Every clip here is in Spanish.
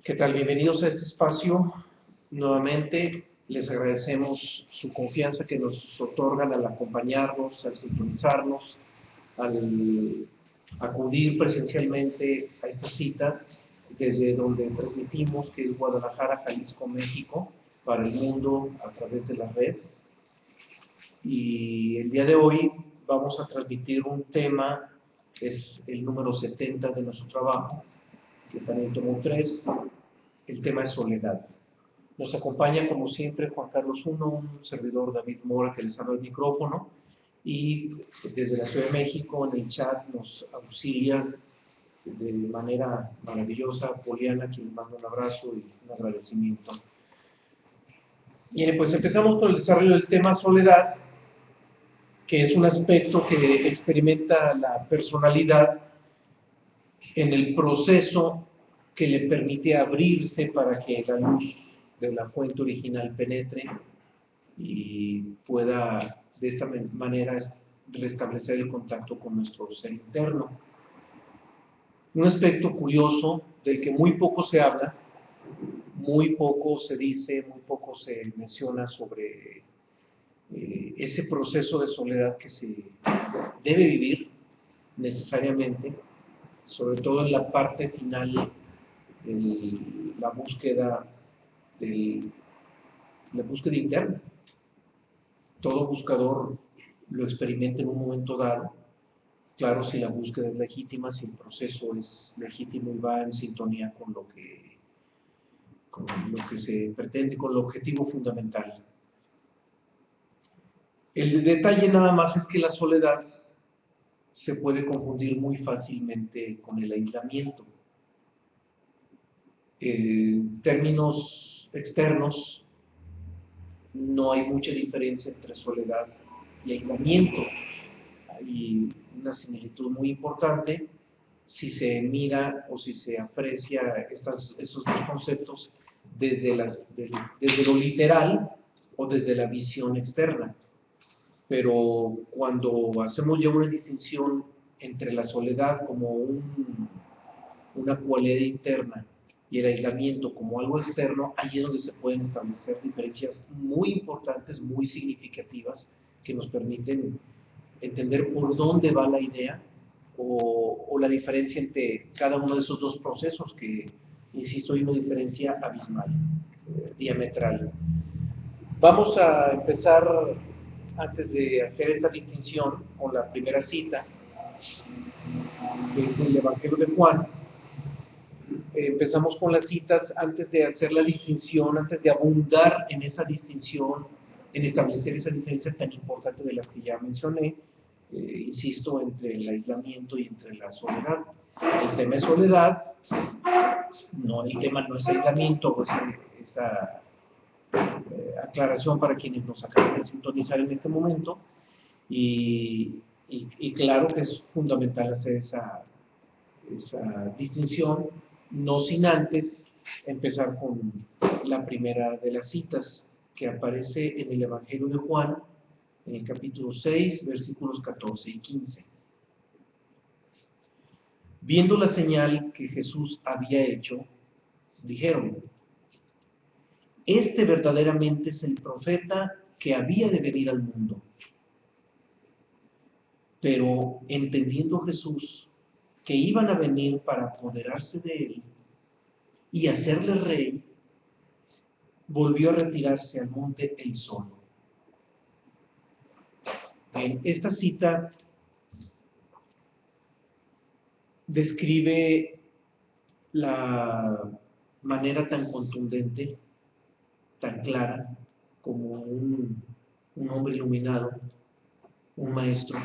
¿Qué tal? Bienvenidos a este espacio. Nuevamente les agradecemos su confianza que nos otorgan al acompañarnos, al sintonizarnos, al acudir presencialmente a esta cita desde donde transmitimos, que es Guadalajara, Jalisco, México, para el mundo a través de la red. Y el día de hoy vamos a transmitir un tema, que es el número 70 de nuestro trabajo, que está en el tomo 3. El tema es soledad. Nos acompaña, como siempre, Juan Carlos I, un servidor David Mora, que les habla el micrófono, y desde la Ciudad de México, en el chat, nos auxilia de manera maravillosa Poliana, quien les manda un abrazo y un agradecimiento. Bien, pues empezamos con el desarrollo del tema soledad, que es un aspecto que experimenta la personalidad en el proceso que le permite abrirse para que la luz de la fuente original penetre y pueda de esta manera restablecer el contacto con nuestro ser interno. Un aspecto curioso del que muy poco se habla, muy poco se dice, muy poco se menciona sobre ese proceso de soledad que se debe vivir necesariamente, sobre todo en la parte final, la búsqueda interna. Todo buscador lo experimenta en un momento dado. Claro, si la búsqueda es legítima, si el proceso es legítimo y va en sintonía con lo que se pretende, con el objetivo fundamental. El detalle nada más es que la soledad se puede confundir muy fácilmente con el aislamiento. En términos externos, no hay mucha diferencia entre soledad y aislamiento. Hay una similitud muy importante si se mira o si se aprecia esos dos conceptos desde lo literal o desde la visión externa. Pero cuando hacemos ya una distinción entre la soledad como una cualidad interna y el aislamiento como algo externo, allí es donde se pueden establecer diferencias muy importantes, muy significativas, que nos permiten entender por dónde va la idea o la diferencia entre cada uno de esos dos procesos, que, insisto, hay una diferencia abismal, diametral. Vamos a empezar, antes de hacer esta distinción, con la primera cita, que es del Evangelio de Juan. Empezamos con las citas antes de hacer la distinción, antes de abundar en esa distinción, en establecer esa diferencia tan importante de las que ya mencioné, insisto, entre el aislamiento y entre la soledad. El tema es soledad, el tema no es aislamiento, esa aclaración para quienes nos acaban de sintonizar en este momento, y claro que es fundamental hacer esa distinción, no sin antes empezar con la primera de las citas que aparece en el Evangelio de Juan, en el capítulo 6, versículos 14 y 15. Viendo la señal que Jesús había hecho, dijeron: este verdaderamente es el profeta que había de venir al mundo. Pero entendiendo Jesús que iban a venir para apoderarse de él y hacerle rey, volvió a retirarse al monte él solo. Bien, esta cita describe la manera tan contundente, tan clara, como un hombre iluminado, un maestro,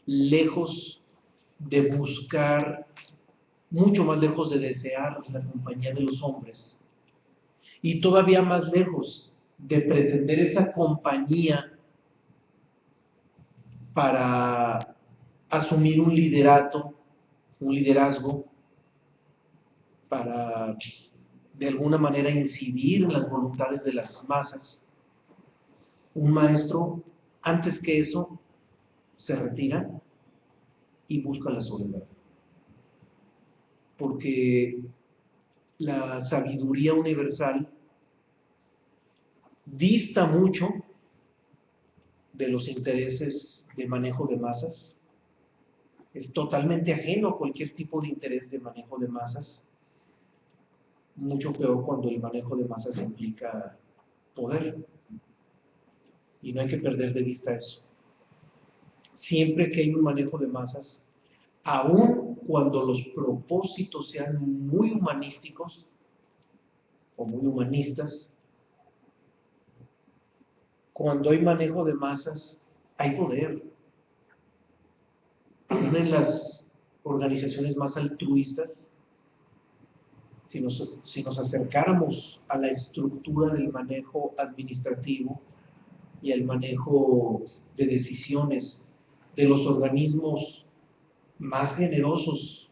lejos de buscar, mucho más lejos de desear la compañía de los hombres, y todavía más lejos de pretender esa compañía para asumir un liderazgo, para de alguna manera incidir en las voluntades de las masas. Un maestro, antes que eso, se retira y busca la soledad. Porque la sabiduría universal dista mucho de los intereses de manejo de masas, es totalmente ajeno a cualquier tipo de interés de manejo de masas, mucho peor cuando el manejo de masas implica poder, y no hay que perder de vista eso. Siempre que hay un manejo de masas, aun cuando los propósitos sean muy humanísticos o muy humanistas, cuando hay manejo de masas, hay poder. Una de las organizaciones más altruistas, si nos acercáramos a la estructura del manejo administrativo y al manejo de decisiones de los organismos más generosos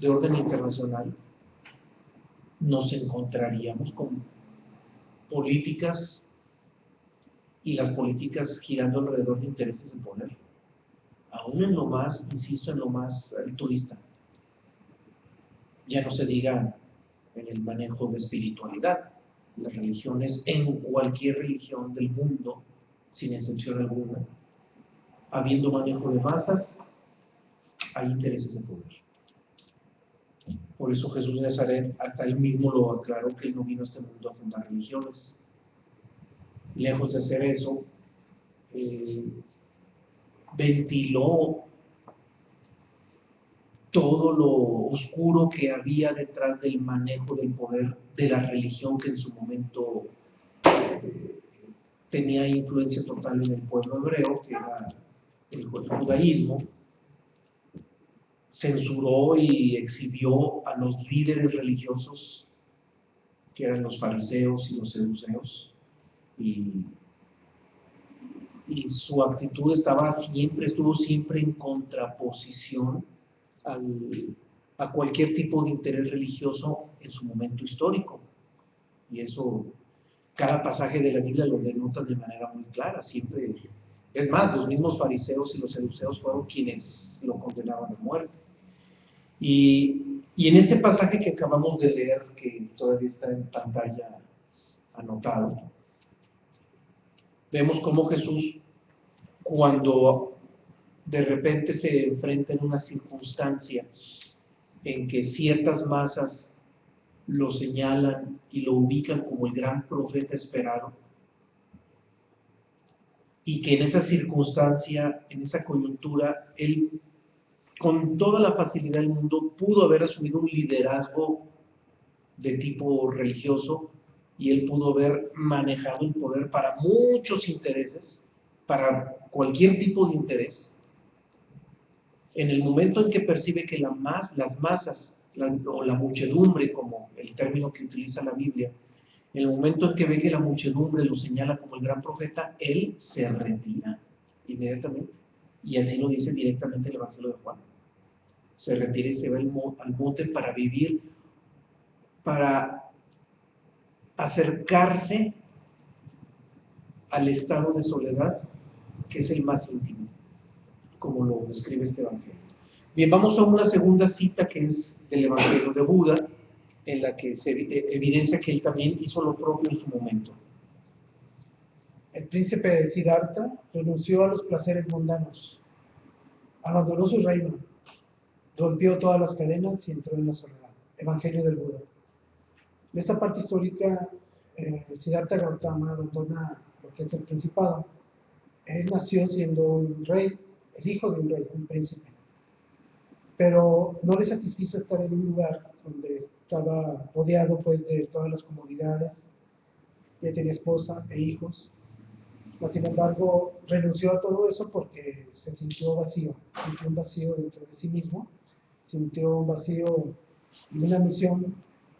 de orden internacional, nos encontraríamos con políticas, y las políticas girando alrededor de intereses de poder, aún en lo más, insisto, en lo más altruista. Ya no se diga en el manejo de espiritualidad. Las religiones, en cualquier religión del mundo, sin excepción alguna, habiendo manejo de masas, hay intereses de poder. Por eso Jesús de Nazaret, hasta él mismo lo aclaró, que él no vino a este mundo a fundar religiones. Lejos de hacer eso, ventiló todo lo oscuro que había detrás del manejo del poder de la religión, que en su momento tenía influencia total en el pueblo hebreo, que era el judaísmo. Censuró y exhibió a los líderes religiosos, que eran los fariseos y los saduceos, y su actitud estuvo siempre en contraposición a cualquier tipo de interés religioso en su momento histórico. Y eso, cada pasaje de la Biblia lo denota de manera muy clara. Siempre, es más, los mismos fariseos y los saduceos fueron quienes lo condenaban a muerte. Y en este pasaje que acabamos de leer, que todavía está en pantalla anotado, vemos cómo Jesús, cuando de repente se enfrenta en una circunstancia en que ciertas masas lo señalan y lo ubican como el gran profeta esperado, y que en esa circunstancia, en esa coyuntura, él con toda la facilidad del mundo pudo haber asumido un liderazgo de tipo religioso, y él pudo haber manejado el poder para muchos intereses, para cualquier tipo de interés. En el momento en que percibe que las masas, o la muchedumbre, como el término que utiliza la Biblia, en el momento en que ve que la muchedumbre lo señala como el gran profeta, él se retira inmediatamente. Y así lo dice directamente el Evangelio de Juan. Se retira y se va al monte para vivir, para acercarse al estado de soledad, que es el más íntimo, como lo describe este Evangelio. Bien, vamos a una segunda cita que es del Evangelio de Buda, en la que se evidencia que él también hizo lo propio en su momento. El príncipe Siddhartha renunció a los placeres mundanos, abandonó su reino, rompió todas las cadenas y entró en la soledad. Evangelio del Buda. En esta parte histórica, Siddhartha Gautama abandona lo que es el principado. Él nació siendo un rey, el hijo de un rey, un príncipe. Pero no le satisfizo estar en un lugar donde estaba rodeado pues de todas las comodidades, ya tenía esposa e hijos. Sin embargo, renunció a todo eso porque se sintió vacío, sintió un vacío dentro de sí mismo, sintió un vacío y una misión,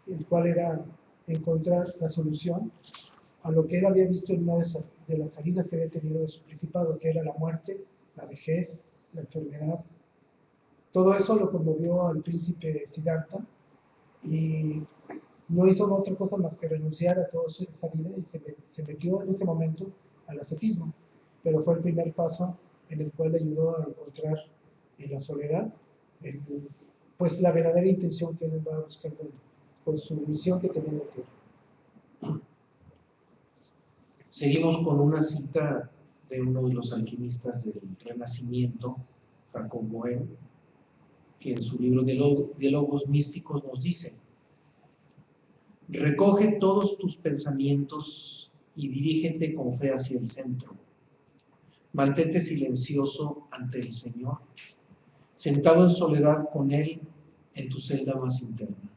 el cual era encontrar la solución a lo que él había visto en una de las salidas que había tenido de su principado, que era la muerte, la vejez, la enfermedad. Todo eso lo conmovió al príncipe Siddhartha y no hizo otra cosa más que renunciar a toda esa vida y se metió en ese momento al ascetismo, pero fue el primer paso en el cual le ayudó a encontrar en la soledad pues la verdadera intención que él va buscando por su visión que tenía de la tierra. Seguimos con una cita de uno de los alquimistas del Renacimiento, Jacob Boehme, que en su libro Diálogos Místicos nos dice: recoge todos tus pensamientos y dirígete con fe hacia el centro. Mantente silencioso ante el Señor, sentado en soledad con Él en tu celda más interna.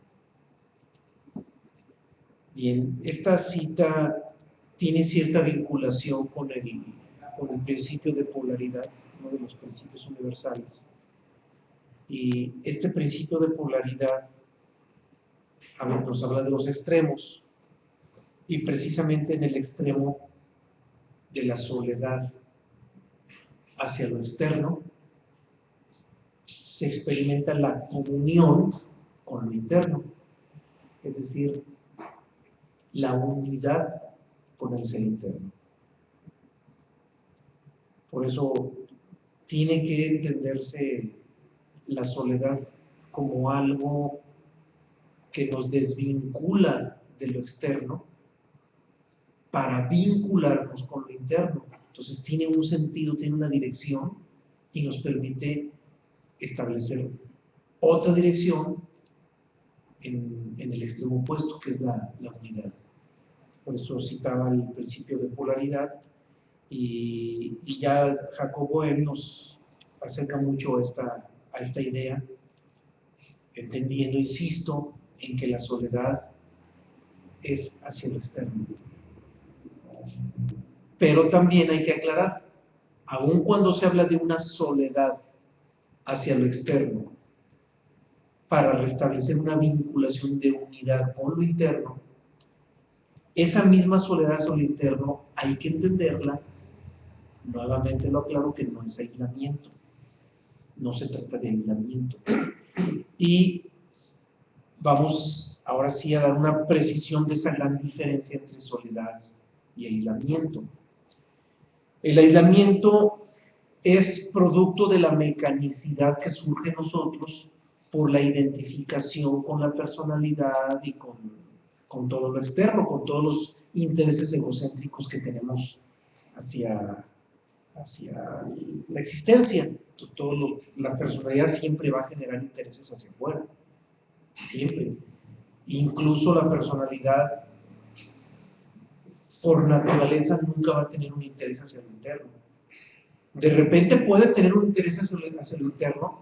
Bien, esta cita tiene cierta vinculación con el principio de polaridad, uno de los principios universales. Y este principio de polaridad nos habla de los extremos, y precisamente en el extremo de la soledad hacia lo externo se experimenta la comunión con lo interno, es decir, la unidad con el ser interno. Por eso tiene que entenderse la soledad como algo que nos desvincula de lo externo para vincularnos con lo interno. Entonces tiene un sentido, tiene una dirección y nos permite establecer otra dirección en el extremo opuesto, que es la unidad. Por eso citaba el principio de polaridad, y ya Jacob Boehme nos acerca mucho a esta idea, entendiendo, insisto, en que la soledad es hacia lo externo. Pero también hay que aclarar, aun cuando se habla de una soledad hacia lo externo, para restablecer una vinculación de unidad con lo interno, esa misma soledad hacia lo interno hay que entenderla, nuevamente lo aclaro, que no es aislamiento, no se trata de aislamiento. Y vamos ahora sí a dar una precisión de esa gran diferencia entre soledad y aislamiento. El aislamiento es producto de la mecanicidad que surge en nosotros por la identificación con la personalidad y con todo lo externo, con todos los intereses egocéntricos que tenemos hacia la existencia. La personalidad siempre va a generar intereses hacia afuera, siempre. Incluso la personalidad, por naturaleza, nunca va a tener un interés hacia lo interno. De repente puede tener un interés hacia lo interno,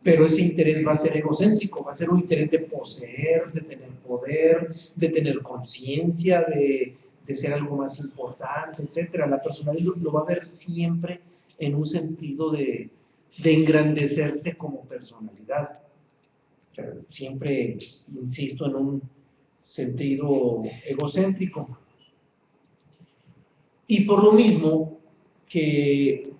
pero ese interés va a ser egocéntrico, va a ser un interés de poseer, de tener poder, de tener conciencia, de ser algo más importante, etc. La personalidad lo va a ver siempre en un sentido de engrandecerse como personalidad. O sea, siempre, insisto, en un sentido egocéntrico. Y por lo mismo que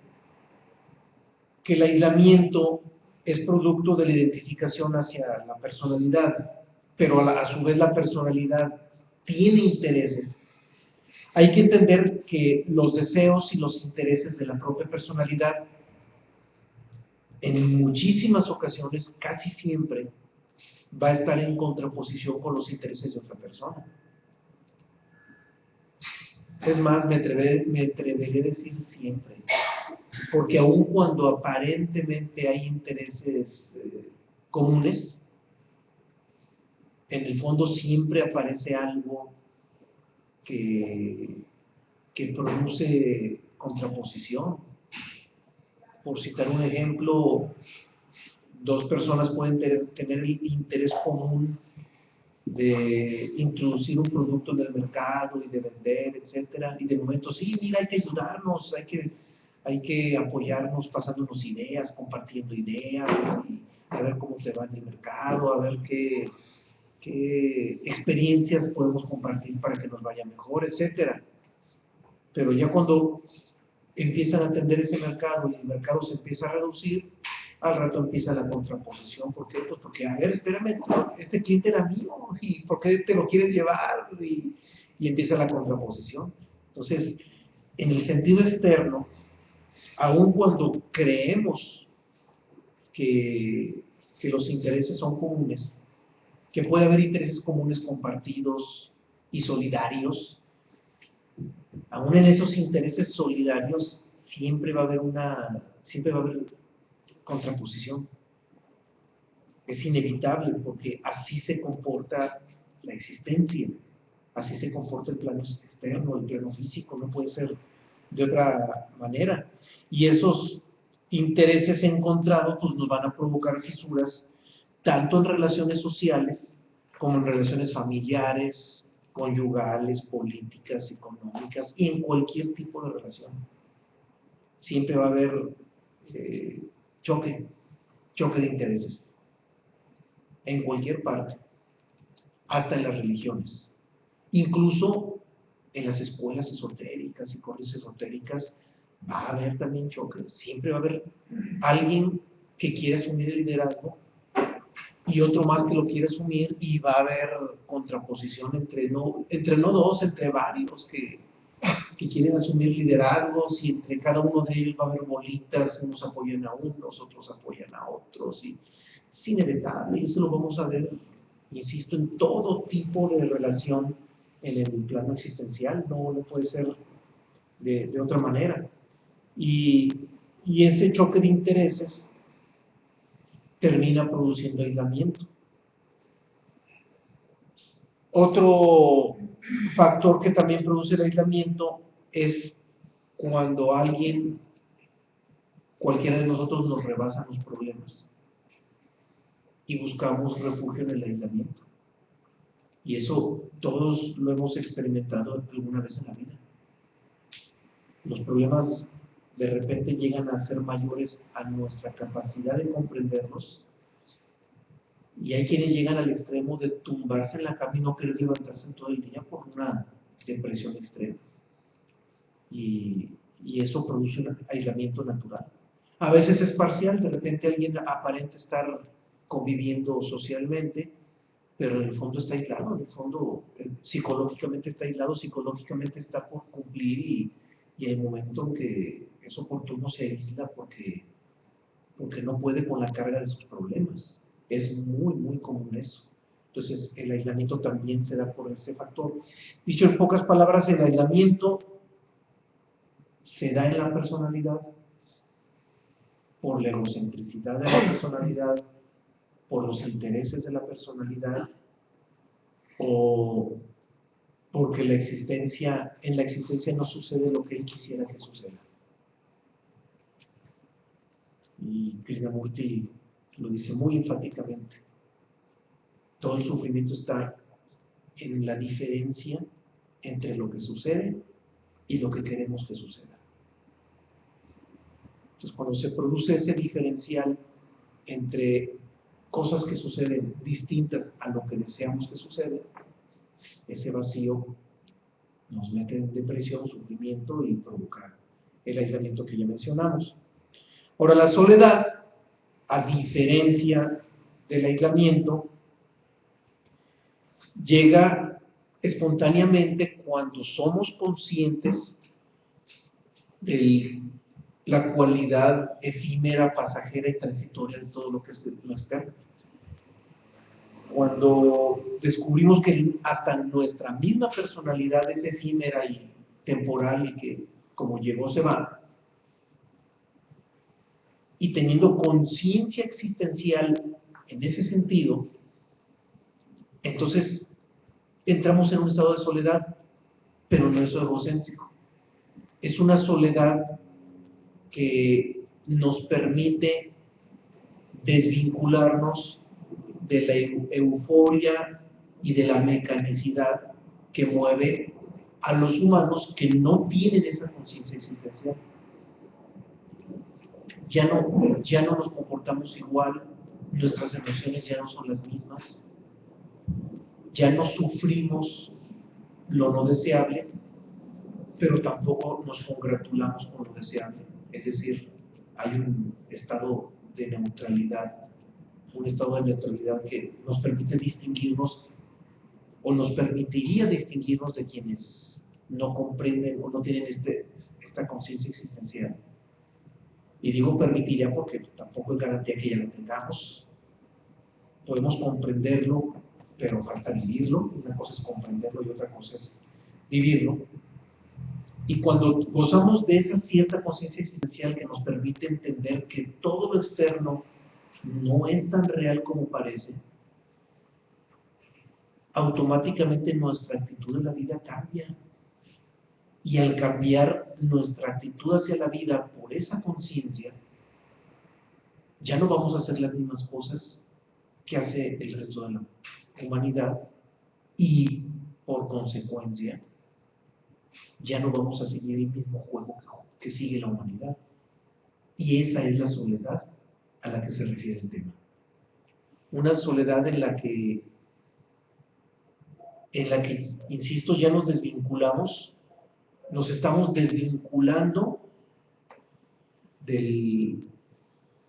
el aislamiento es producto de la identificación hacia la personalidad, pero a su vez la personalidad tiene intereses. Hay que entender que los deseos y los intereses de la propia personalidad, en muchísimas ocasiones, casi siempre, va a estar en contraposición con los intereses de otra persona. Es más, me atreveré a decir siempre, porque aun cuando aparentemente hay intereses comunes, en el fondo siempre aparece algo que produce contraposición. Por citar un ejemplo, dos personas pueden tener el interés común de introducir un producto en el mercado y de vender, etcétera, y de momento, sí, mira, hay que ayudarnos, hay que apoyarnos, pasándonos ideas, compartiendo ideas, y a ver cómo te va en el mercado, a ver qué experiencias podemos compartir para que nos vaya mejor, etcétera. Pero ya cuando empiezan a atender ese mercado y el mercado se empieza a reducir, al rato empieza la contraposición. ¿Por qué? Pues porque, a ver, espérame, este cliente era mío, ¿y por qué te lo quieres llevar? Y empieza la contraposición. Entonces, en el sentido externo, aun cuando creemos que los intereses son comunes, que puede haber intereses comunes compartidos y solidarios. Aún en esos intereses solidarios siempre va a haber contraposición. Es inevitable porque así se comporta la existencia, así se comporta el plano externo, el plano físico, no puede ser de otra manera. Y esos intereses encontrados pues nos van a provocar fisuras tanto en relaciones sociales como en relaciones familiares, conyugales, políticas, económicas y en cualquier tipo de relación. Siempre va a haber choque de intereses en cualquier parte, hasta en las religiones, incluso en las escuelas esotéricas y corrientes esotéricas va a haber también choques. Siempre va a haber alguien que quiere asumir el liderazgo y otro más que lo quiere asumir, y va a haber contraposición entre varios que quieren asumir liderazgos, y entre cada uno de ellos va a haber bolitas, unos apoyan a unos, otros apoyan a otros, y es inevitable, y eso lo vamos a ver, insisto, en todo tipo de relación en el plano existencial, no puede ser de otra manera. Y ese choque de intereses termina produciendo aislamiento. Otro factor que también produce el aislamiento es cuando cualquiera de nosotros nos rebasa los problemas y buscamos refugio en el aislamiento. Y eso todos lo hemos experimentado alguna vez en la vida. Los problemas de repente llegan a ser mayores a nuestra capacidad de comprenderlos, y hay quienes llegan al extremo de tumbarse en la cama y no querer levantarse en todo el día por una depresión extrema. Y eso produce un aislamiento natural. A veces es parcial, de repente alguien aparenta estar conviviendo socialmente, pero en el fondo está aislado, en el fondo psicológicamente está aislado, psicológicamente está por cumplir, y en el momento en que es oportuno se aísla porque no puede con la carga de sus problemas. Es muy, muy común eso. Entonces, el aislamiento también se da por ese factor. Dicho en pocas palabras, el aislamiento se da en la personalidad por la egocentricidad de la personalidad, por los intereses de la personalidad, o porque en la existencia no sucede lo que él quisiera que suceda. Y Krishnamurti lo dice muy enfáticamente. Todo el sufrimiento está en la diferencia entre lo que sucede y lo que queremos que suceda. Entonces, cuando se produce ese diferencial entre cosas que suceden distintas a lo que deseamos que suceda, ese vacío nos mete en depresión, sufrimiento y provoca el aislamiento que ya mencionamos. Ahora, la soledad, a diferencia del aislamiento, llega espontáneamente cuando somos conscientes de la cualidad efímera, pasajera y transitoria de todo lo que es lo externo. Cuando descubrimos que hasta nuestra misma personalidad es efímera y temporal, y que como llegó se va, y teniendo conciencia existencial en ese sentido, entonces entramos en un estado de soledad, pero no es egocéntrico. Es una soledad que nos permite desvincularnos de la euforia y de la mecanicidad que mueve a los humanos que no tienen esa conciencia existencial. Ya no nos comportamos igual, nuestras emociones ya no son las mismas, ya no sufrimos lo no deseable, pero tampoco nos congratulamos con lo deseable. Es decir, hay un estado de neutralidad que nos permite distinguirnos, o nos permitiría distinguirnos de quienes no comprenden o no tienen esta conciencia existencial. Y digo permitiría porque tampoco es garantía que ya la tengamos. Podemos comprenderlo pero falta vivirlo. Una cosa es comprenderlo y otra cosa es vivirlo. Y cuando gozamos de esa cierta conciencia existencial que nos permite entender que todo lo externo no es tan real como parece, automáticamente nuestra actitud de la vida cambia. Y al cambiar nuestra actitud hacia la vida por esa conciencia, ya no vamos a hacer las mismas cosas que hace el resto de la humanidad y, por consecuencia, ya no vamos a seguir el mismo juego que sigue la humanidad. Y esa es la soledad a la que se refiere el tema. Una soledad en la que, insisto, ya nos desvinculamos, nos estamos desvinculando de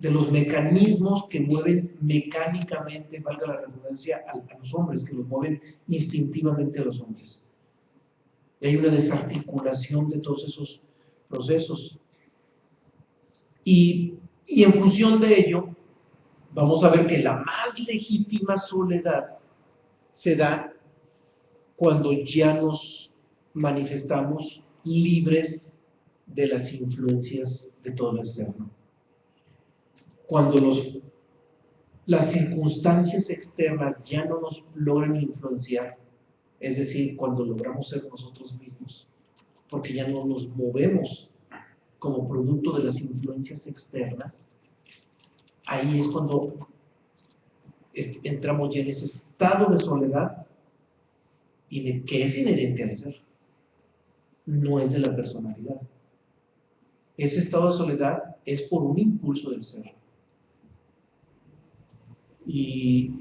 los mecanismos que mueven mecánicamente, valga la redundancia, a los hombres, que los mueven instintivamente a los hombres. Y hay una desarticulación de todos esos procesos. Y en función de ello, vamos a ver que la más legítima soledad se da cuando ya nos manifestamos libres de las influencias de todo lo externo. Cuando las circunstancias externas ya no nos logran influenciar, es decir, cuando logramos ser nosotros mismos, porque ya no nos movemos como producto de las influencias externas, ahí es cuando entramos ya en ese estado de soledad y que es inherente al ser, no es de la personalidad. Ese estado de soledad es por un impulso del ser. Y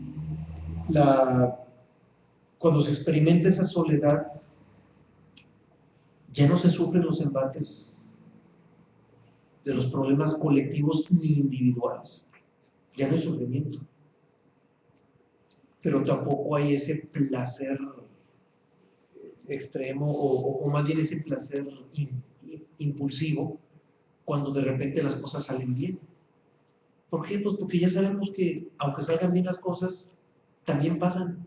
cuando se experimenta esa soledad, ya no se sufren los embates de los problemas colectivos ni individuales. Ya no hay sufrimiento. Pero tampoco hay ese placer extremo o más bien ese placer impulsivo cuando de repente las cosas salen bien. ¿Por qué? Pues porque ya sabemos que aunque salgan bien las cosas, también pasan.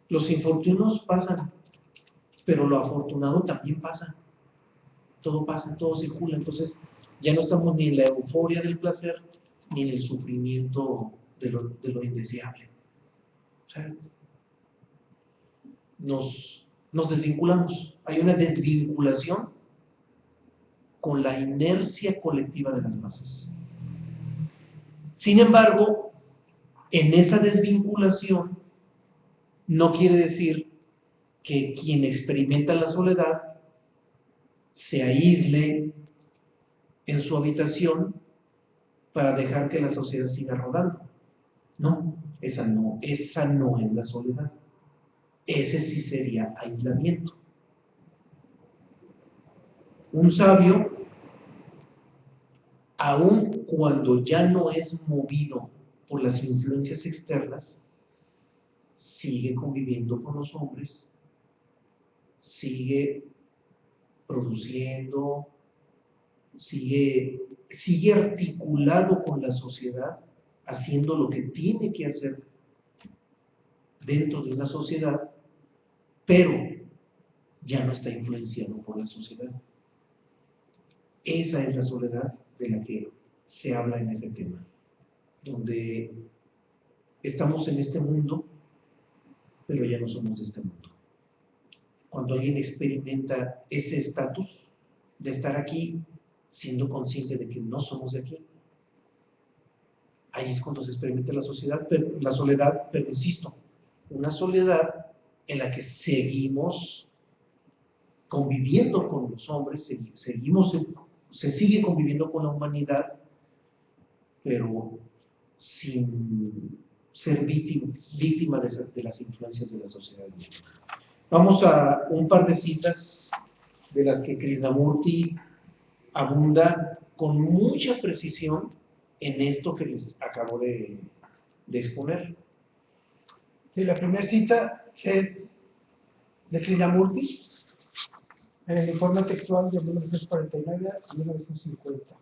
Los infortunios pasan, pero lo afortunado también pasa. Todo pasa, todo circula. Entonces ya no estamos ni en la euforia del placer ni en el sufrimiento de lo indeseable. O sea, nos desvinculamos. Hay una desvinculación con la inercia colectiva de las masas. Sin embargo, en esa desvinculación no quiere decir que quien experimenta la soledad se aísle en su habitación para dejar que la sociedad siga rodando. No, esa no es la soledad. Ese sí sería aislamiento. Un sabio, aun cuando ya no es movido por las influencias externas, sigue conviviendo con los hombres, sigue produciendo, sigue articulado con la sociedad, haciendo lo que tiene que hacer dentro de una sociedad, pero ya no está influenciado por la sociedad. Esa es la soledad de la que se habla en ese tema, donde estamos en este mundo, pero ya no somos de este mundo. Cuando alguien experimenta ese estatus de estar aquí, siendo consciente de que no somos de aquí, ahí es cuando se experimenta la soledad, pero insisto, una soledad en la que seguimos conviviendo con los hombres, se sigue conviviendo con la humanidad, pero sin ser víctima de las influencias de la sociedad. Vamos a un par de citas de las que Krishnamurti abunda con mucha precisión en esto que les acabo de exponer. Sí, la primera cita es de Krishnamurti en el informe textual de 1949 a 1950.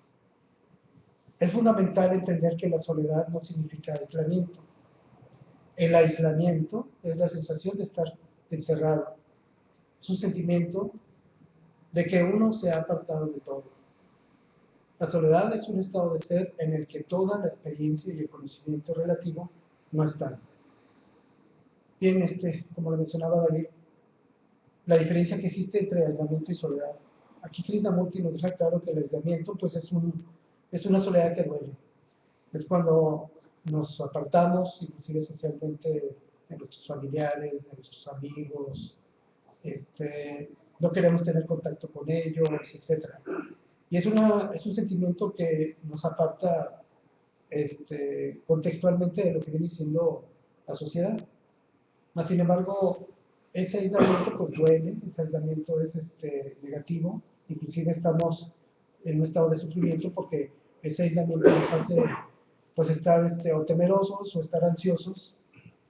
Es fundamental entender que la soledad no significa aislamiento. El aislamiento es la sensación de estar encerrado. Es un sentimiento de que uno se ha apartado de todo. La soledad es un estado de ser en el que toda la experiencia y el conocimiento relativo no están. Bien, como lo mencionaba David, la diferencia que existe entre aislamiento y soledad. Aquí Krishnamurti nos deja claro que el aislamiento pues es una soledad que duele. Es cuando nos apartamos, inclusive socialmente, de nuestros familiares, de nuestros amigos, no queremos tener contacto con ellos, etc. Y es un sentimiento que nos aparta contextualmente de lo que viene siendo la sociedad. Mas, sin embargo, ese aislamiento pues duele, ese aislamiento es negativo, inclusive estamos en un estado de sufrimiento porque ese aislamiento nos hace pues estar o temerosos o estar ansiosos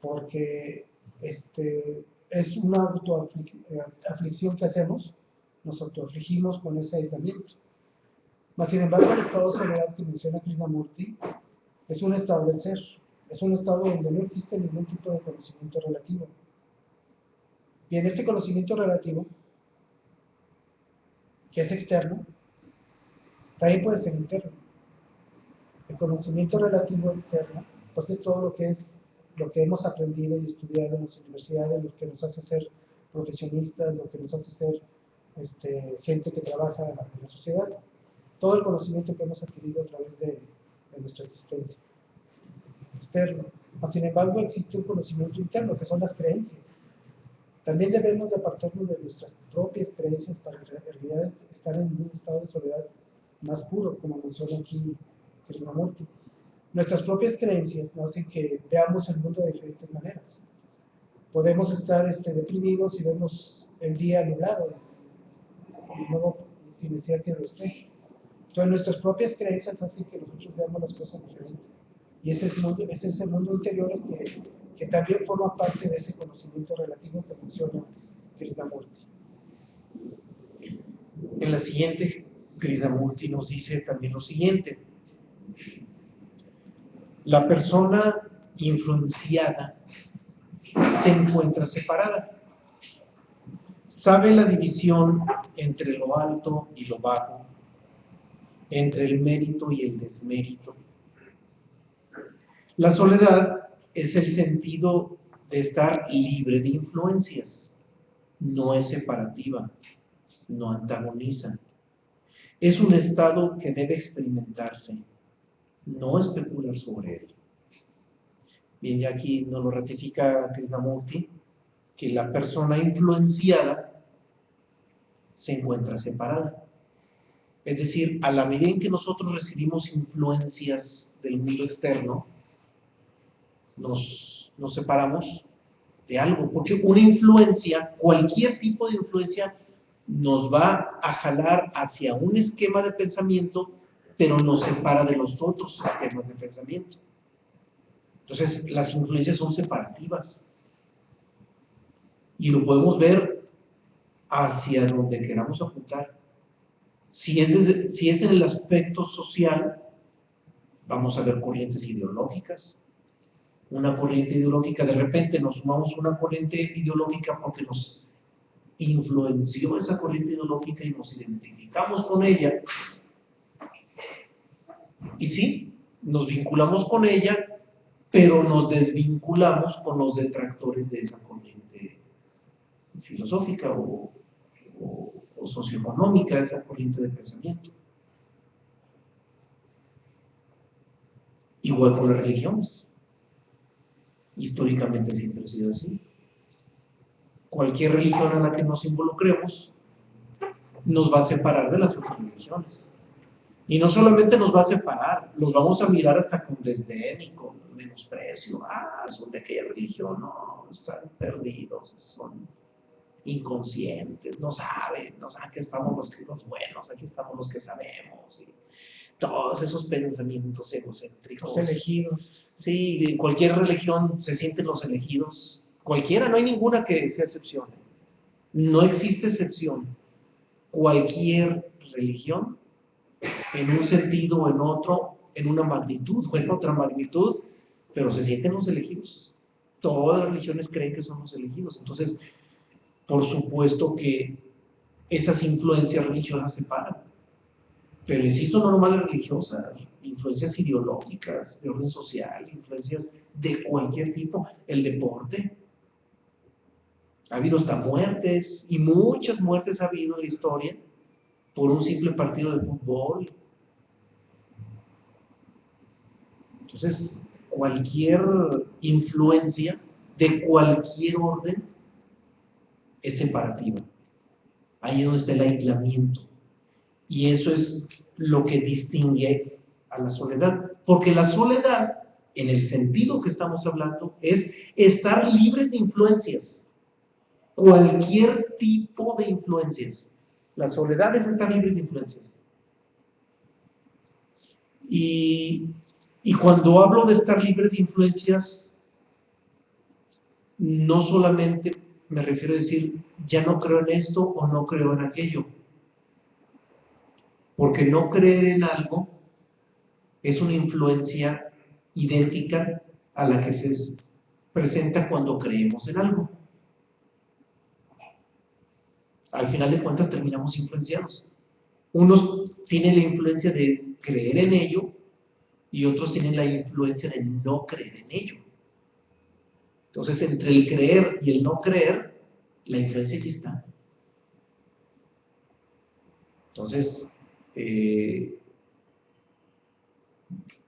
porque es una autoaflicción que hacemos, nos autoafligimos con ese aislamiento. Mas, sin embargo, el estado de soledad que menciona Krishnamurti es un estado del ser, es un estado donde no existe ningún tipo de conocimiento relativo. Y en este conocimiento relativo, que es externo, también puede ser interno. El conocimiento relativo externo, pues es todo lo que hemos aprendido y estudiado en las universidades, lo que nos hace ser profesionistas, lo que nos hace ser gente que trabaja en la sociedad. Todo el conocimiento que hemos adquirido a través de nuestra existencia externo. Sin embargo, existe un conocimiento interno, que son las creencias. También debemos de apartarnos de nuestras propias creencias para en realidad estar en un estado de soledad más puro, como menciona aquí Krishnamurti. Nuestras propias creencias nos hacen que veamos el mundo de diferentes maneras. Podemos estar deprimidos y vemos el día nublado y luego sin necesidad que lo esté. Entonces nuestras propias creencias hacen que nosotros veamos las cosas diferentes. Y ese es el mundo interior que también forma parte de ese conocimiento relativo que menciona Krishnamurti. En la siguiente, Krishnamurti nos dice también lo siguiente: la persona influenciada se encuentra separada. Sabe la división entre lo alto y lo bajo, entre el mérito y el desmérito. La soledad es el sentido de estar libre de influencias. No es separativa, no antagoniza. Es un estado que debe experimentarse, no especular sobre él. Bien, ya aquí nos lo ratifica Krishnamurti, que la persona influenciada se encuentra separada. Es decir, a la medida en que nosotros recibimos influencias del mundo externo, nos separamos de algo, porque una influencia, cualquier tipo de influencia, nos va a jalar hacia un esquema de pensamiento, pero nos separa de los otros esquemas de pensamiento. Entonces, las influencias son separativas. Y lo podemos ver hacia donde queramos apuntar. Si es en el aspecto social, vamos a ver corrientes ideológicas. Una corriente ideológica, de repente nos sumamos una corriente ideológica porque nos influenció esa corriente ideológica y nos identificamos con ella. Y sí, nos vinculamos con ella, pero nos desvinculamos con los detractores de esa corriente filosófica o socioeconómica, de esa corriente de pensamiento. Igual con las religiones. Históricamente siempre ha sido así. Cualquier religión a la que nos involucremos nos va a separar de las otras religiones. Y no solamente nos va a separar, los vamos a mirar hasta con desdén y con menosprecio. Son de aquella religión, no, están perdidos, son inconscientes, no saben, aquí estamos los buenos, aquí estamos los que sabemos. Y todos esos pensamientos egocéntricos. Los elegidos. Sí, en cualquier religión se sienten los elegidos. Cualquiera, no hay ninguna que se excepcione. No existe excepción. Cualquier religión, en un sentido o en otro, en una magnitud o en otra magnitud, pero se sienten los elegidos. Todas las religiones creen que son los elegidos. Entonces, por supuesto que esas influencias religiosas se paran. Pero insisto, no nomás las religiosas, influencias ideológicas, de orden social, influencias de cualquier tipo, el deporte. Ha habido hasta muertes, y muchas muertes ha habido en la historia por un simple partido de fútbol. Entonces, cualquier influencia de cualquier orden es separativa. Ahí es donde está el aislamiento. Y eso es lo que distingue a la soledad. Porque la soledad, en el sentido que estamos hablando, es estar libre de influencias. Cualquier tipo de influencias. La soledad es estar libre de influencias. Y cuando hablo de estar libre de influencias, no solamente me refiero a decir, ya no creo en esto o no creo en aquello. Porque no creer en algo es una influencia idéntica a la que se presenta cuando creemos en algo. Al final de cuentas terminamos influenciados. Unos tienen la influencia de creer en ello y otros tienen la influencia de no creer en ello. Entonces, entre el creer y el no creer, la influencia ya está. Entonces,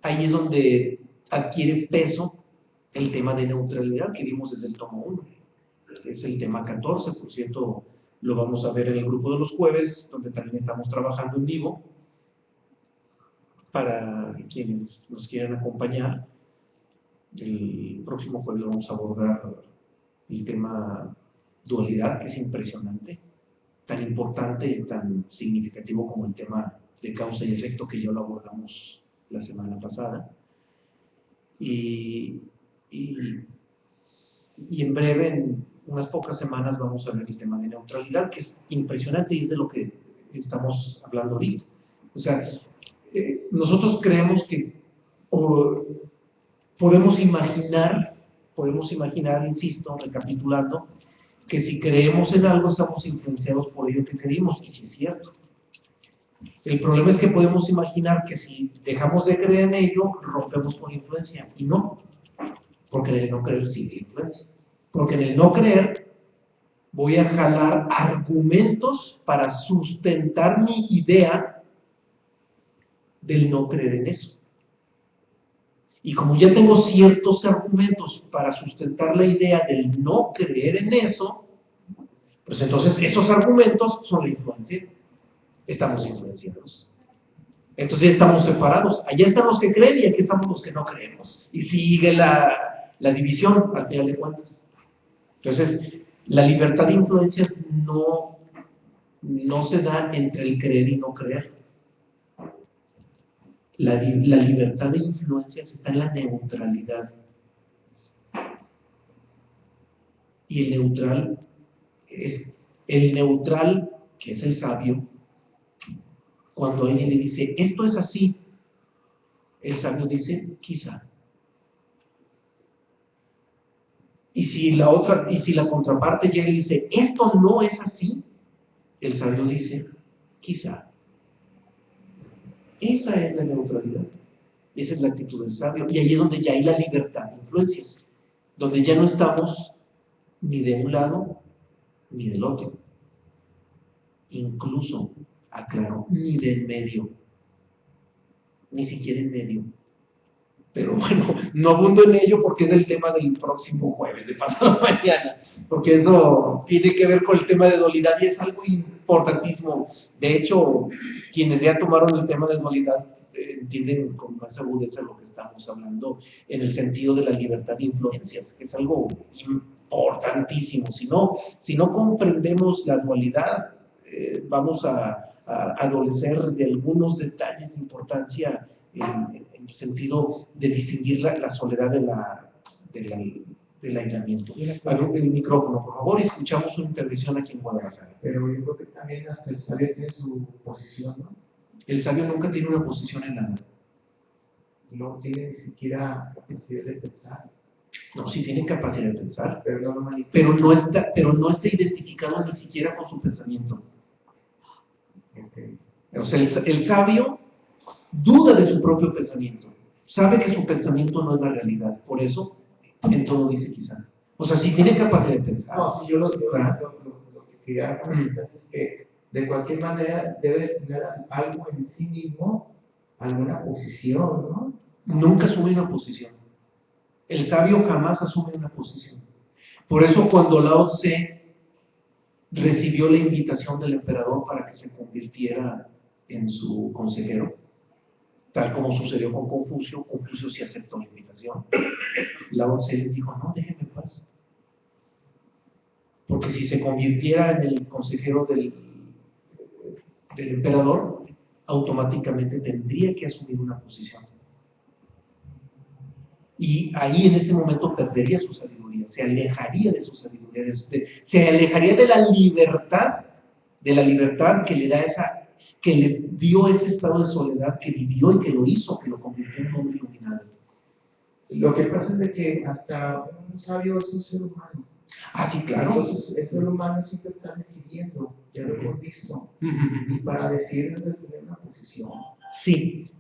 ahí es donde adquiere peso el tema de neutralidad que vimos desde el tomo 1. Es el tema 14, por cierto, lo vamos a ver en el grupo de los jueves, donde también estamos trabajando en vivo, para quienes nos quieran acompañar. El próximo jueves vamos a abordar el tema dualidad, que es impresionante, tan importante y tan significativo como el tema de causa y efecto que ya lo abordamos la semana pasada. Y en breve, en unas pocas semanas, vamos a ver el tema de neutralidad, que es impresionante y es de lo que estamos hablando ahorita. O sea, nosotros creemos que podemos imaginar, insisto, recapitulando, que si creemos en algo estamos influenciados por ello que creímos, y sí es cierto. El problema es que podemos imaginar que si dejamos de creer en ello, rompemos con la influencia, y no, porque en el no creer sigue influencia. Porque en el no creer voy a jalar argumentos para sustentar mi idea del no creer en eso. Y como ya tengo ciertos argumentos para sustentar la idea del no creer en eso, pues entonces esos argumentos son la influencia. Estamos influenciados. Entonces ya estamos separados. Allá están los que creen y aquí estamos los que no creemos. Y sigue la división al final de cuentas. Entonces, la libertad de influencias no se da entre el creer y no creer. La libertad de influencias está en la neutralidad. Y el neutral, que es el sabio, cuando alguien le dice, esto es así, el sabio dice, quizá. Y si la contraparte llega y dice, esto no es así, el sabio dice, quizá. Esa es la neutralidad. Esa es la actitud del sabio. Y ahí es donde ya hay la libertad de influencias. Donde ya no estamos ni de un lado ni del otro. Incluso, aclaro, ni del medio. Ni siquiera en medio. Pero bueno, no abundo en ello porque es el tema del próximo jueves, de pasado mañana, porque eso tiene que ver con el tema de dualidad y es algo importantísimo. De hecho, quienes ya tomaron el tema de dualidad entienden con más agudeza lo que estamos hablando en el sentido de la libertad de influencias, que es algo importantísimo. Si no comprendemos la dualidad, vamos a adolecer de algunos detalles de importancia en el sentido de distinguir la soledad del aislamiento. El micrófono, por favor, y escuchamos una intervención aquí en Guadalajara. Pero yo creo que también hasta el sabio tiene su posición, ¿no? El sabio nunca tiene una posición en nada. No tiene ni siquiera capacidad de pensar. No, sí tiene capacidad de pensar, pero no lo manifiesta. pero no está identificado ni siquiera con su pensamiento. Okay. O sea, el sabio duda de su propio pensamiento, sabe que su pensamiento no es la realidad, por eso en todo dice quizá. O sea, sí tiene capacidad de pensar. No, sí, yo lo ¿verdad? lo que quería manifestar es que de cualquier manera debe tener algo en sí mismo, alguna posición, ¿no? Nunca asume una posición. El sabio jamás asume una posición. Por eso cuando Lao Tse recibió la invitación del emperador para que se convirtiera en su consejero, tal como sucedió con Confucio, Confucio sí aceptó la invitación. Lao Tse les dijo, no, déjenme en paz. Porque si se convirtiera en el consejero del emperador, automáticamente tendría que asumir una posición. Y ahí en ese momento perdería su sabiduría, se alejaría de su sabiduría, se alejaría de la libertad que le da que le dio ese estado de soledad que vivió y que lo hizo, que lo convirtió en un hombre iluminado. Lo que pasa es de que hasta un sabio es un ser humano. Ah, sí, claro. Entonces, el ser humano siempre está decidiendo, ya lo hemos visto, y para decidir debe tener una posición. Sí,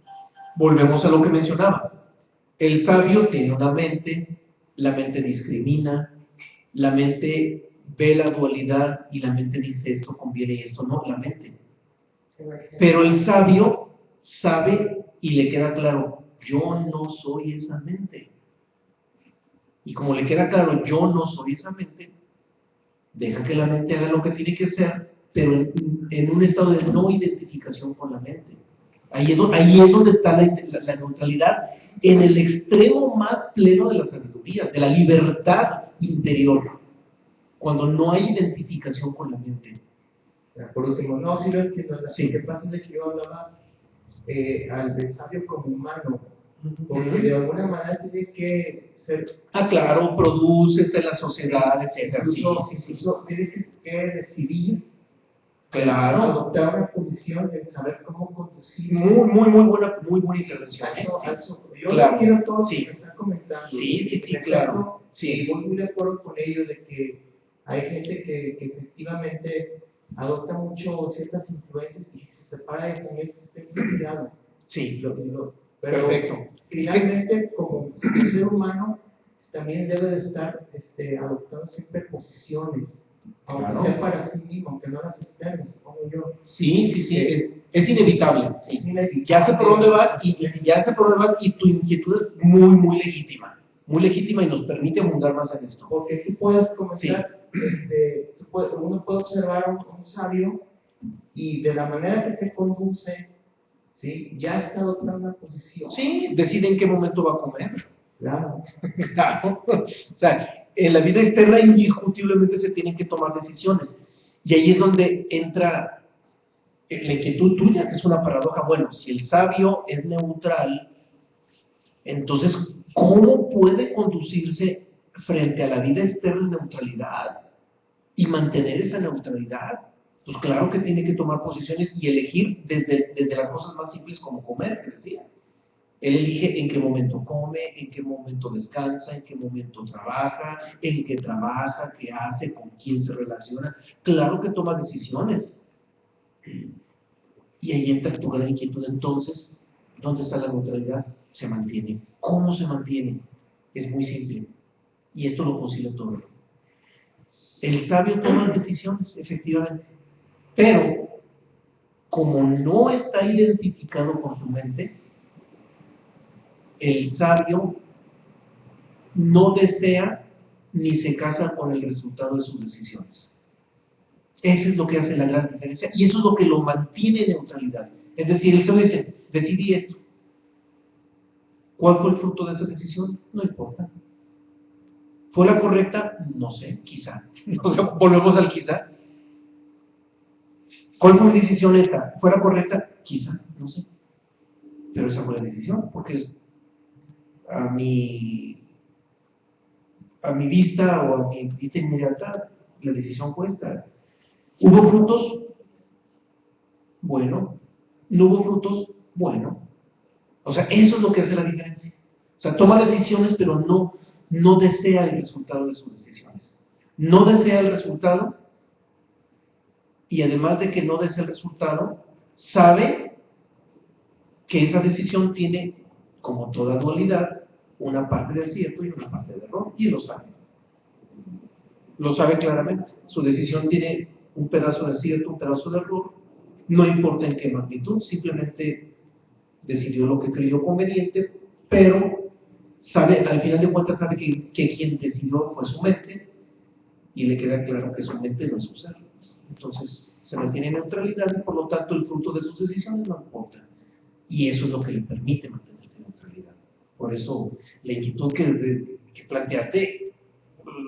volvemos a lo que mencionaba. El sabio tiene una mente, la mente discrimina, la mente ve la dualidad y la mente dice esto conviene y esto no, la mente. Pero el sabio sabe y le queda claro, yo no soy esa mente. Y como le queda claro, yo no soy esa mente, deja que la mente haga lo que tiene que hacer, pero en un estado de no identificación con la mente. Ahí es donde está la neutralidad, en el extremo más pleno de la sabiduría, de la libertad interior, cuando no hay identificación con la mente. Por último, no, sí lo entiendo. Sí. Lo que pasa es que yo hablaba al del sabio como humano, porque de alguna manera tiene que ser. Ah, claro, produce, está en la sociedad, etc. Incluso tiene que decidir, Claro. adoptar una posición de saber cómo conducir. Muy buena intervención. Yo claro. quiero todo lo Sí. que me están comentando. Sí, claro. Sí. Voy muy de acuerdo con ellos de que hay gente que efectivamente adopta mucho ciertas influencias y se separa de con ellos, ten cuidado. Sí. Pero Perfecto. finalmente, como ser humano, también debe de estar adoptando siempre posiciones, aunque Claro. sea para sí mismo, aunque no las externas, supongo yo. Sí, es inevitable. Sí. Es inevitable. Ya sé por dónde vas y tu inquietud es muy legítima. Muy legítima y nos permite abundar más en esto. Porque tú puedes comenzar, uno puede observar a un sabio y de la manera que se conduce, ¿sí? Ya está adoptando una posición. Sí, decide en qué momento va a comer. Claro. Claro. O sea, en la vida externa indiscutiblemente se tienen que tomar decisiones. Y ahí es donde entra la inquietud tuya, que es una paradoja. Bueno, si el sabio es neutral, entonces, ¿cómo puede conducirse frente a la vida externa en neutralidad y mantener esa neutralidad? Pues claro que tiene que tomar posiciones y elegir desde las cosas más simples como comer, que decía. Él elige en qué momento come, en qué momento descansa, en qué momento trabaja, en qué trabaja, qué hace, con quién se relaciona. Claro que toma decisiones. Y ahí entra tu gran inquietud. Entonces, ¿dónde está la neutralidad? Se mantiene. ¿Cómo se mantiene? Es muy simple. Y esto lo concilia todo. El sabio toma decisiones, efectivamente. Pero, como no está identificado con su mente, el sabio no desea ni se casa con el resultado de sus decisiones. Eso es lo que hace la gran diferencia y eso es lo que lo mantiene en neutralidad. Es decir, el sabio dice, decidí esto. ¿Cuál fue el fruto de esa decisión? No importa. ¿Fue la correcta? No sé, quizá. O sea, volvemos al quizá. ¿Cuál fue mi decisión esta? ¿Fue la correcta? Quizá, no sé. Pero esa fue la decisión, porque a mi vista o a mi vista inmediata, la decisión fue esta. ¿Hubo frutos? Bueno. ¿No hubo frutos? Bueno. O sea, eso es lo que hace la diferencia. O sea, toma decisiones, pero no desea el resultado de sus decisiones. No desea el resultado y además de que no desea el resultado, sabe que esa decisión tiene, como toda dualidad, una parte de acierto y una parte de error, y lo sabe. Lo sabe claramente. Su decisión tiene un pedazo de acierto, un pedazo de error, no importa en qué magnitud, simplemente decidió lo que creyó conveniente, pero sabe, al final de cuentas sabe que quien decidió fue su mente, y le queda claro que su mente no es su ser. Entonces se mantiene en neutralidad y por lo tanto el fruto de sus decisiones no importa. Y eso es lo que le permite mantenerse en neutralidad. Por eso la inquietud que planteaste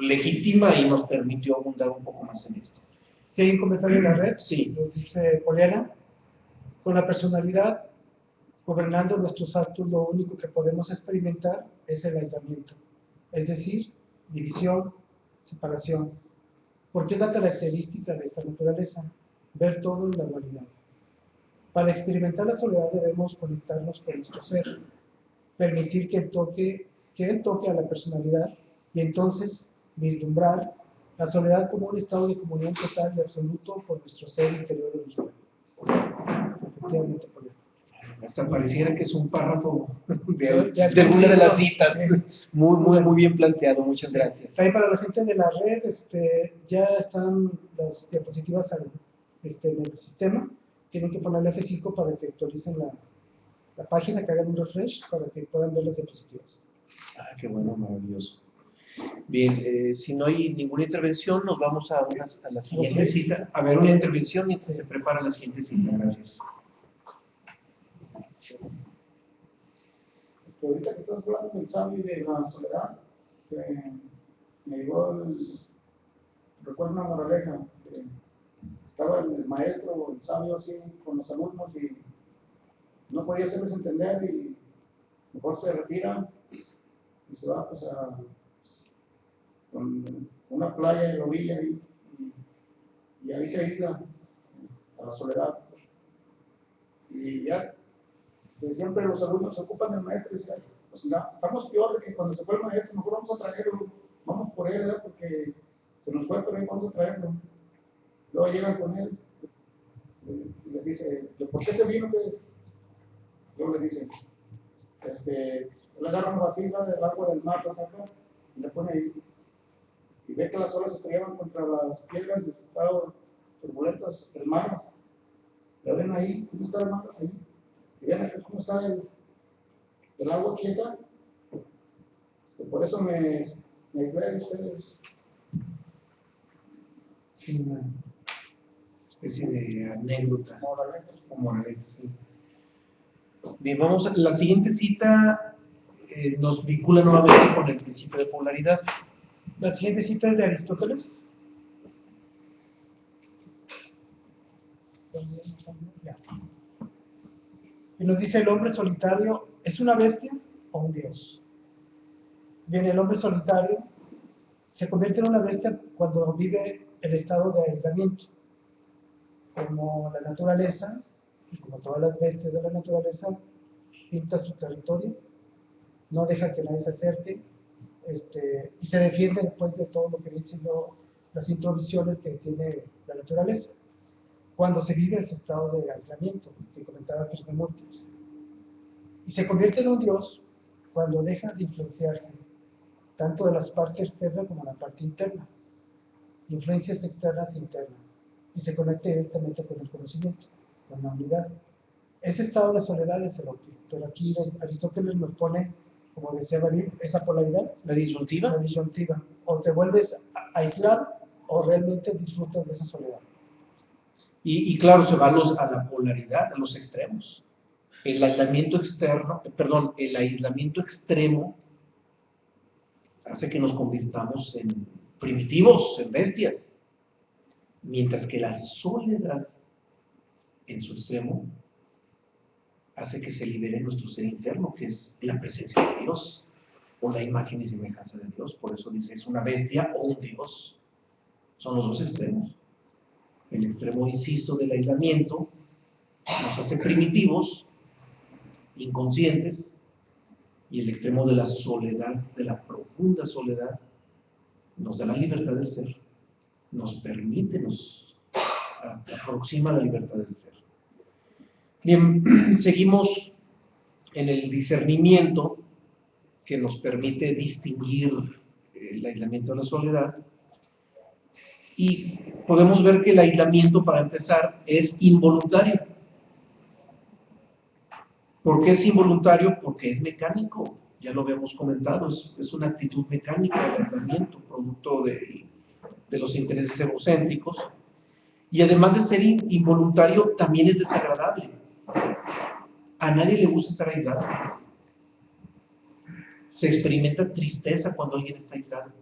legítima y nos permitió abundar un poco más en esto. Si hay un comentario en la red, Sí. nos dice Poliana, con la personalidad gobernando nuestros actos, lo único que podemos experimentar es el aislamiento, es decir, división, separación, porque es la característica de esta naturaleza, ver todo en la dualidad. Para experimentar la soledad debemos conectarnos con nuestro ser, permitir que él toque a la personalidad y entonces vislumbrar la soledad como un estado de comunión total y absoluto con nuestro ser interior original. Efectivamente, por eso. Hasta pareciera que es un párrafo de alguna de las citas. Muy bien planteado, muchas gracias. También para la gente de la red, ya están las diapositivas en el sistema. Tienen que ponerle F5 para que actualicen la página, que hagan un refresh para que puedan ver las diapositivas. Ah, qué bueno, maravilloso. Bien, si no hay ninguna intervención, nos vamos a la siguiente cita. A ver una intervención mientras se prepara la siguiente cita. Gracias. Ahorita que estás hablando del sabio y de la soledad, me llegó recuerdo una moraleja, que estaba el maestro o el sabio así con los alumnos y no podía hacerles entender y mejor se retira y se va pues a con una playa en la orilla y ahí se aísla a la soledad. Y ya siempre los alumnos se ocupan del maestro y dicen, pues ya, estamos peor de que cuando se fue el maestro, mejor vamos a traerlo, vamos por él, ¿verdad? Porque se nos fue, pero ahí vamos a traerlo. Luego llegan con él y les dice, ¿por qué se vino? Luego les dice, él agarra una vasija del agua del mar, la saca y la pone ahí. Y ve que las olas se estrellaban contra las piedras y estaban turbulentas del mar. La ven ahí, ¿cómo está el mar? Ahí. Y vean aquí cómo está el agua quieta. Por eso me ayudan ustedes. Sí, una especie de anécdota o moraleja, sí. Bien, vamos a la siguiente cita. Nos vincula nuevamente con el principio de polaridad. La siguiente cita es de Aristóteles. Ya. Y nos dice, el hombre solitario es una bestia o un dios. Bien, el hombre solitario se convierte en una bestia cuando vive el estado de aislamiento. Como la naturaleza, y como todas las bestias de la naturaleza, pinta su territorio, no deja que nadie se acerque, y se defiende después de todo lo que viene siendo las intromisiones que tiene la naturaleza. Cuando se vive ese estado de aislamiento que comentaba Krishnamurti. Y se convierte en un dios cuando deja de influenciarse tanto de las partes externas como de la parte interna, influencias externas e internas, y se conecta directamente con el conocimiento, con la unidad. Ese estado de soledad es el óptimo, pero aquí Aristóteles nos pone, como decía David, esa polaridad, La disyuntiva. la disyuntiva, o te vuelves aislado o realmente disfrutas de esa soledad. Y claro, se va a la polaridad, a los extremos. El aislamiento extremo hace que nos convirtamos en primitivos, en bestias. Mientras que la soledad, en su extremo, hace que se libere nuestro ser interno, que es la presencia de Dios, o la imagen y semejanza de Dios. Por eso dice, es una bestia o un Dios. Son los dos extremos. El extremo, insisto, del aislamiento nos hace primitivos, inconscientes, y el extremo de la soledad, de la profunda soledad, nos da la libertad del ser, nos permite, nos aproxima a la libertad del ser. Bien, seguimos en el discernimiento que nos permite distinguir el aislamiento de la soledad, y podemos ver que el aislamiento, para empezar, es involuntario. ¿Por qué es involuntario? Porque es mecánico, ya lo habíamos comentado, es una actitud mecánica el aislamiento, producto de los intereses egocéntricos, y además de ser involuntario, también es desagradable. A nadie le gusta estar aislado. Se experimenta tristeza cuando alguien está aislado.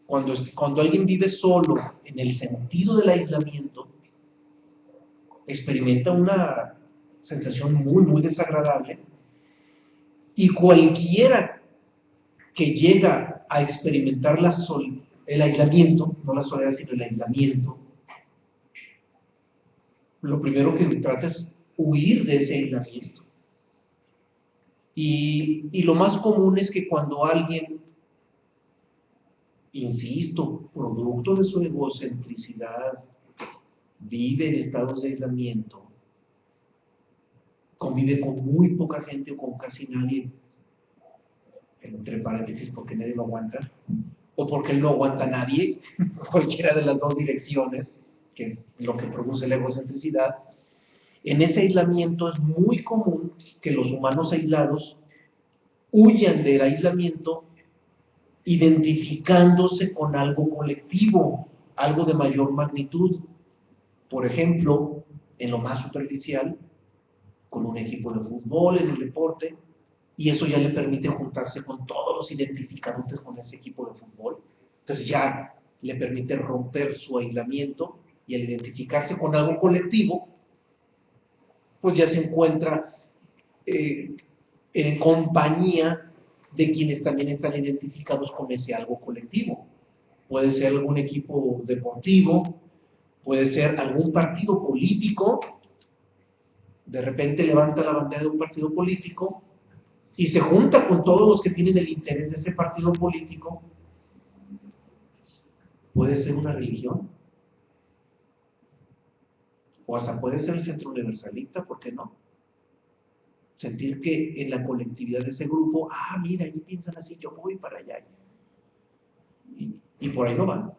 Cuando alguien vive solo, en el sentido del aislamiento, experimenta una sensación muy, muy desagradable, y cualquiera que llega a experimentar el aislamiento, no la soledad, sino el aislamiento, lo primero que trata es huir de ese aislamiento. Y lo más común es que cuando alguien, insisto, producto de su egocentricidad, vive en estados de aislamiento, convive con muy poca gente o con casi nadie, entre paréntesis, porque nadie lo aguanta, o porque él no aguanta a nadie, cualquiera de las dos direcciones, que es lo que produce la egocentricidad. En ese aislamiento es muy común que los humanos aislados huyan del aislamiento identificándose con algo colectivo, algo de mayor magnitud. Por ejemplo, en lo más superficial, con un equipo de fútbol, en el deporte, y eso ya le permite juntarse con todos los identificantes con ese equipo de fútbol. Entonces ya le permite romper su aislamiento, y al identificarse con algo colectivo, pues ya se encuentra en compañía de quienes también están identificados con ese algo colectivo. Puede ser algún equipo deportivo, puede ser algún partido político. De repente levanta la bandera de un partido político y se junta con todos los que tienen el interés de ese partido político. Puede ser una religión, o hasta puede ser el centro universalista, ¿por qué no? Sentir que en la colectividad de ese grupo, mira, ahí piensan así, yo voy para allá. Y por ahí no van,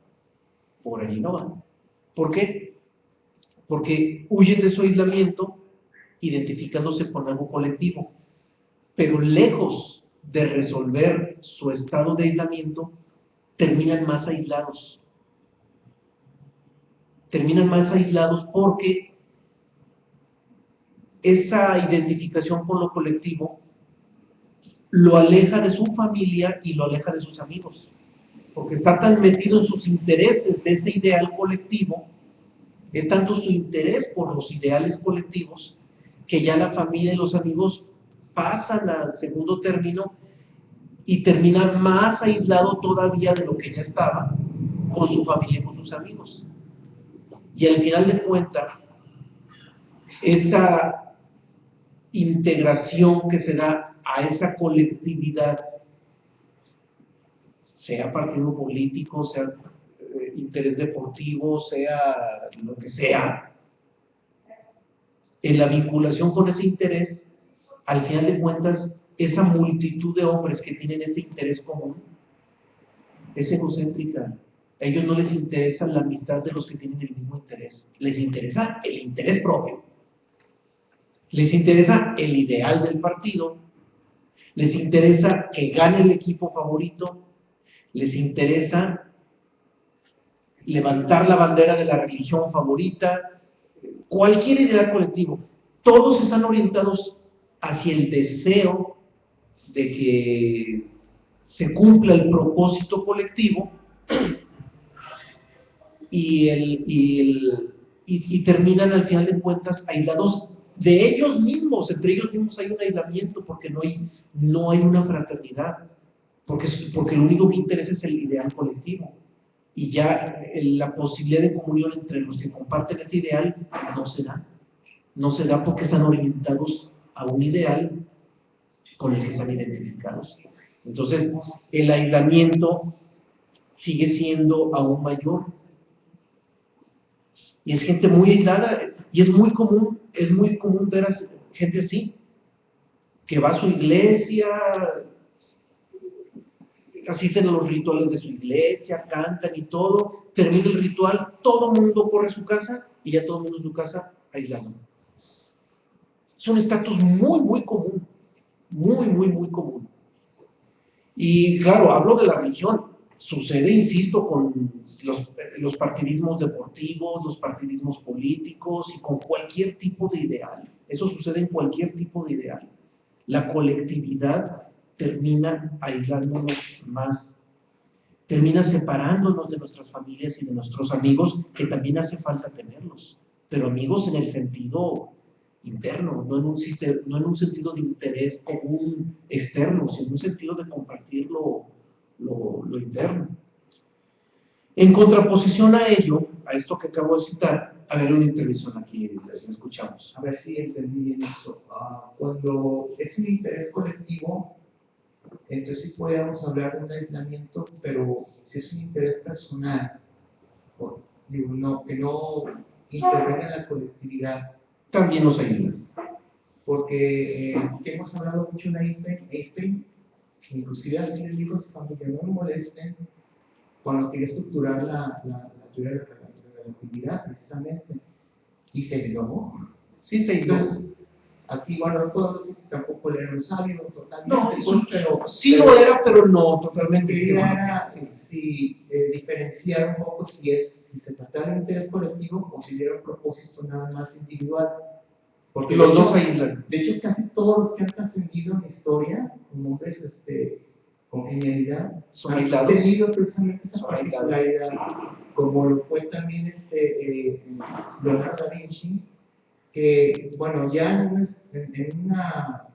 por allí no van. ¿Por qué? Porque huyen de su aislamiento, identificándose con algo colectivo, pero lejos de resolver su estado de aislamiento, terminan más aislados. Terminan más aislados porque esa identificación con lo colectivo lo aleja de su familia y lo aleja de sus amigos, porque está tan metido en sus intereses de ese ideal colectivo, es tanto su interés por los ideales colectivos, que ya la familia y los amigos pasan al segundo término y termina más aislado todavía de lo que ya estaba con su familia y con sus amigos. Y al final de cuentas, esa integración que se da a esa colectividad, sea partido político, sea interés deportivo, sea lo que sea, en la vinculación con ese interés, al final de cuentas, esa multitud de hombres que tienen ese interés común es egocéntrica. A ellos no les interesa la amistad de los que tienen el mismo interés, les interesa el interés propio, les interesa el ideal del partido, les interesa que gane el equipo favorito, les interesa levantar la bandera de la religión favorita, cualquier ideal colectivo. Todos están orientados hacia el deseo de que se cumpla el propósito colectivo y terminan al final de cuentas aislados de ellos mismos. Entre ellos mismos hay un aislamiento porque no hay una fraternidad, porque lo único que interesa es el ideal colectivo, y ya la posibilidad de comunión entre los que comparten ese ideal no se da porque están orientados a un ideal con el que están identificados. Entonces, el aislamiento sigue siendo aún mayor. Y es gente muy aislada, y es muy común ver a gente así, que va a su iglesia, asisten a los rituales de su iglesia, cantan y todo, termina el ritual, todo el mundo corre a su casa, y ya todo el mundo en su casa aislado. Es un estatus muy común, muy común. Y claro, hablo de la religión, sucede, insisto, con los partidismos deportivos, los partidismos políticos y con cualquier tipo de ideal. Eso sucede en cualquier tipo de ideal. La colectividad termina aislándonos más, termina separándonos de nuestras familias y de nuestros amigos, que también hace falta tenerlos, pero amigos en el sentido interno, no en un sentido de interés común externo, sino en un sentido de compartir lo interno. En contraposición a ello, a esto que acabo de citar, a ver una intervención aquí, la escuchamos. A ver si entendí bien esto. Cuando es un interés colectivo, entonces sí podríamos hablar de un aislamiento, pero si es un interés personal, que no intervenga en la colectividad. También nos ayuda. Porque hemos hablado mucho de Einstein, inclusive así le dijo a su familia, no me molesten, cuando quería estructurar la teoría de la relatividad, precisamente, y se aisló. Sí, se aisló. Entonces, aquí, bueno, no puedo decir que tampoco era un sabio totalmente, No, pero sí lo era, pero no totalmente. Quería diferenciar un poco si se trata de un interés colectivo o si era un propósito nada más individual. Porque los dos aíslan. De hecho, casi todos los que han trascendido en la historia, como hombres con genialidad, son han aislados. tenido precisamente esa Son particularidad, sí. como lo fue también Leonardo da Vinci, que, bueno, ya en una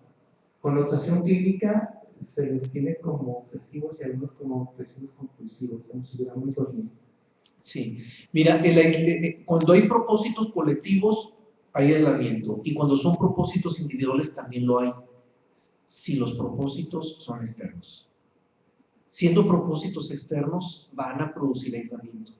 connotación clínica se les tiene como obsesivos y algunos como obsesivos compulsivos, consideramos muy bien. Sí, mira, cuando hay propósitos colectivos, hay aislamiento, y cuando son propósitos individuales también lo hay, si los propósitos son externos. Siendo propósitos externos, van a producir aislamiento.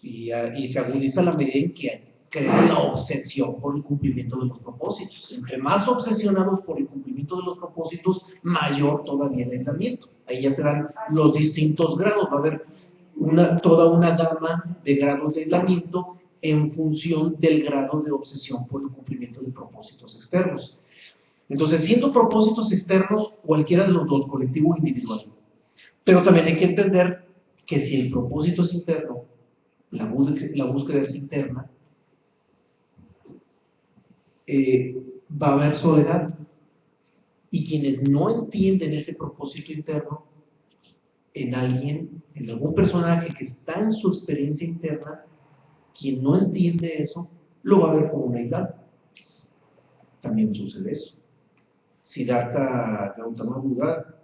Y se agudiza la medida en que crea la obsesión por el cumplimiento de los propósitos. Entre más obsesionados por el cumplimiento de los propósitos, mayor todavía el aislamiento. Ahí ya se dan los distintos grados, va a haber toda una gama de grados de aislamiento en función del grado de obsesión por el cumplimiento de propósitos externos. Entonces, siendo propósitos externos, cualquiera de los dos, colectivo o individual. Pero también hay que entender que si el propósito es interno, la búsqueda es interna, va a haber soledad. Y quienes no entienden ese propósito interno, en algún personaje que está en su experiencia interna, quien no entiende eso, lo va a ver como un aislado. También sucede eso. Siddhartha Gautama Buda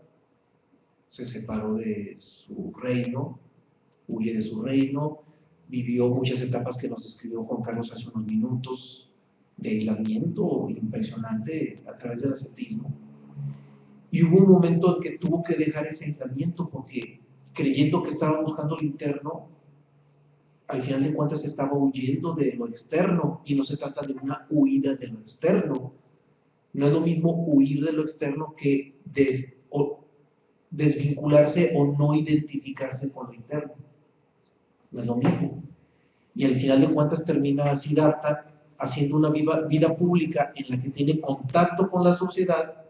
se separó de su reino, huye de su reino, vivió muchas etapas que nos describió Juan Carlos hace unos minutos, de aislamiento impresionante a través del ascetismo. Y hubo un momento en que tuvo que dejar ese aislamiento porque, creyendo que estaba buscando lo interno, al final de cuentas estaba huyendo de lo externo, y no se trata de una huida de lo externo. No es lo mismo huir de lo externo que desvincularse o no identificarse con lo interno. No es lo mismo. Y al final de cuentas termina Siddhartha haciendo una vida pública en la que tiene contacto con la sociedad,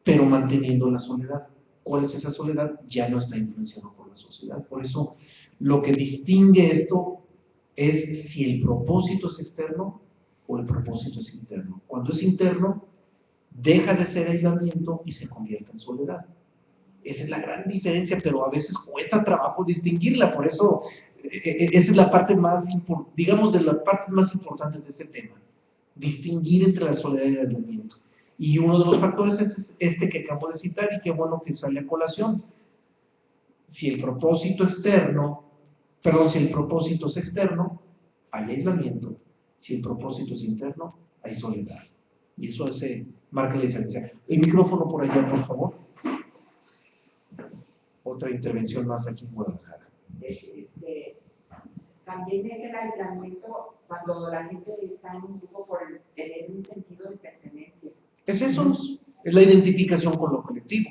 pero manteniendo la soledad. ¿Cuál es esa soledad? Ya no está influenciado por la sociedad. Por eso, lo que distingue esto es si el propósito es externo o el propósito es interno. Cuando es interno, deja de ser aislamiento y se convierte en soledad. Esa es la gran diferencia, pero a veces cuesta trabajo distinguirla. Por eso, esa es la parte más, digamos, de las partes más importantes de este tema. Distinguir entre la soledad y el aislamiento. Y uno de los factores es este que acabo de citar, y qué bueno que sale a colación. Si el propósito es externo, hay aislamiento. Si el propósito es interno, hay soledad. Y eso hace marca la diferencia. El micrófono por allá, por favor. Otra intervención más aquí en Guadalajara. También es el aislamiento cuando la gente está en un grupo por tener un sentido de pertenencia. Es eso, es la identificación con lo colectivo.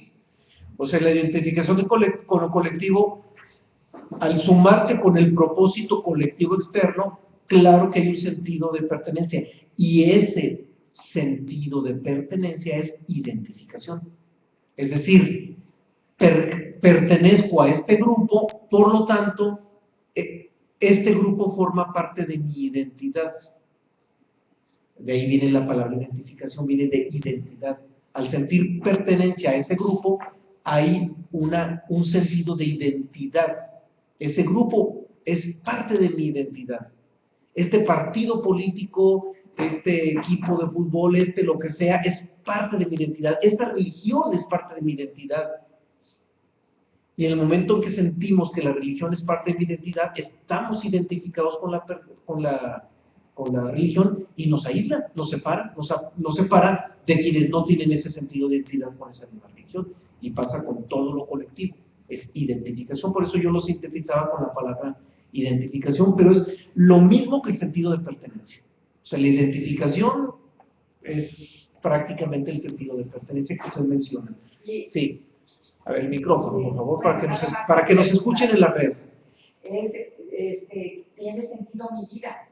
O sea, la identificación con lo colectivo, al sumarse con el propósito colectivo externo, claro que hay un sentido de pertenencia. Y ese sentido de pertenencia es identificación. Es decir, pertenezco a este grupo, por lo tanto, este grupo forma parte de mi identidad. De ahí viene la palabra identificación, viene de identidad. Al sentir pertenencia a ese grupo, hay un sentido de identidad. Ese grupo es parte de mi identidad. Este partido político, este equipo de fútbol, lo que sea, es parte de mi identidad. Esta religión es parte de mi identidad. Y en el momento en que sentimos que la religión es parte de mi identidad, estamos identificados con la religión y nos aísla, nos separa de quienes no tienen ese sentido de identidad con esa misma religión. Y pasa con todo lo colectivo, es identificación. Por eso yo lo sintetizaba con la palabra identificación, pero es lo mismo que el sentido de pertenencia. O sea, la identificación es prácticamente el sentido de pertenencia que usted menciona. Sí. A ver, el micrófono, por favor, para que nos escuchen en la red. Tiene sentido mi vida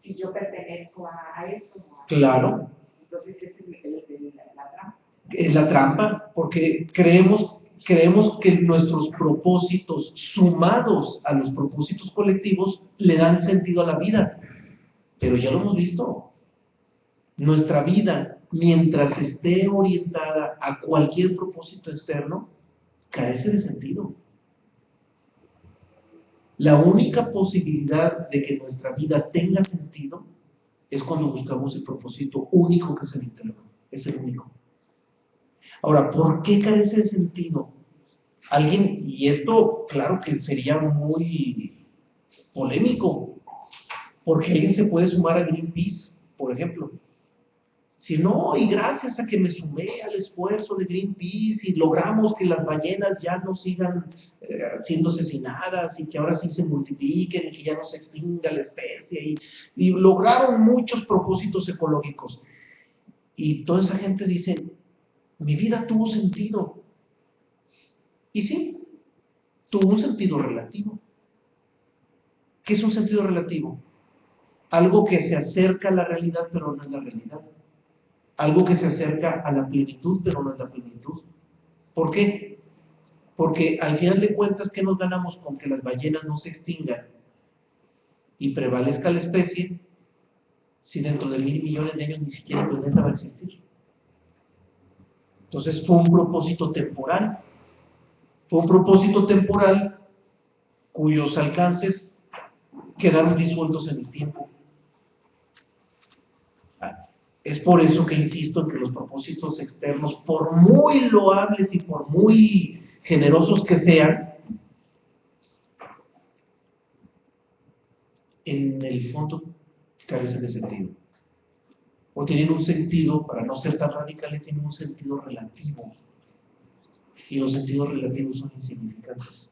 si yo pertenezco a esto. Claro. Entonces esa es la trampa. Es la trampa, porque creemos que nuestros propósitos sumados a los propósitos colectivos le dan sentido a la vida. Pero ya lo hemos visto. Nuestra vida, mientras esté orientada a cualquier propósito externo, carece de sentido. La única posibilidad de que nuestra vida tenga sentido es cuando buscamos el propósito único que es el interior. Es el único. Ahora, ¿por qué carece de sentido? Alguien, y esto claro que sería muy polémico, porque alguien se puede sumar a Greenpeace, por ejemplo. Si no, y gracias a que me sumé al esfuerzo de Greenpeace y logramos que las ballenas ya no sigan siendo asesinadas y que ahora sí se multipliquen y que ya no se extinga la especie y lograron muchos propósitos ecológicos. Y toda esa gente dice, mi vida tuvo sentido. Y sí, tuvo un sentido relativo. ¿Qué es un sentido relativo? Algo que se acerca a la realidad, pero no es la realidad. Algo que se acerca a la plenitud, pero no es la plenitud. ¿Por qué? Porque al final de cuentas, ¿qué nos ganamos con que las ballenas no se extingan y prevalezca la especie si dentro de 1.000 millones de años ni siquiera el planeta va a existir? Entonces fue un propósito temporal. Fue un propósito temporal cuyos alcances quedaron disueltos en el tiempo. Es por eso que insisto en que los propósitos externos, por muy loables y por muy generosos que sean, en el fondo carecen de sentido. O tienen un sentido, para no ser tan radicales, tienen un sentido relativo. Y los sentidos relativos son insignificantes.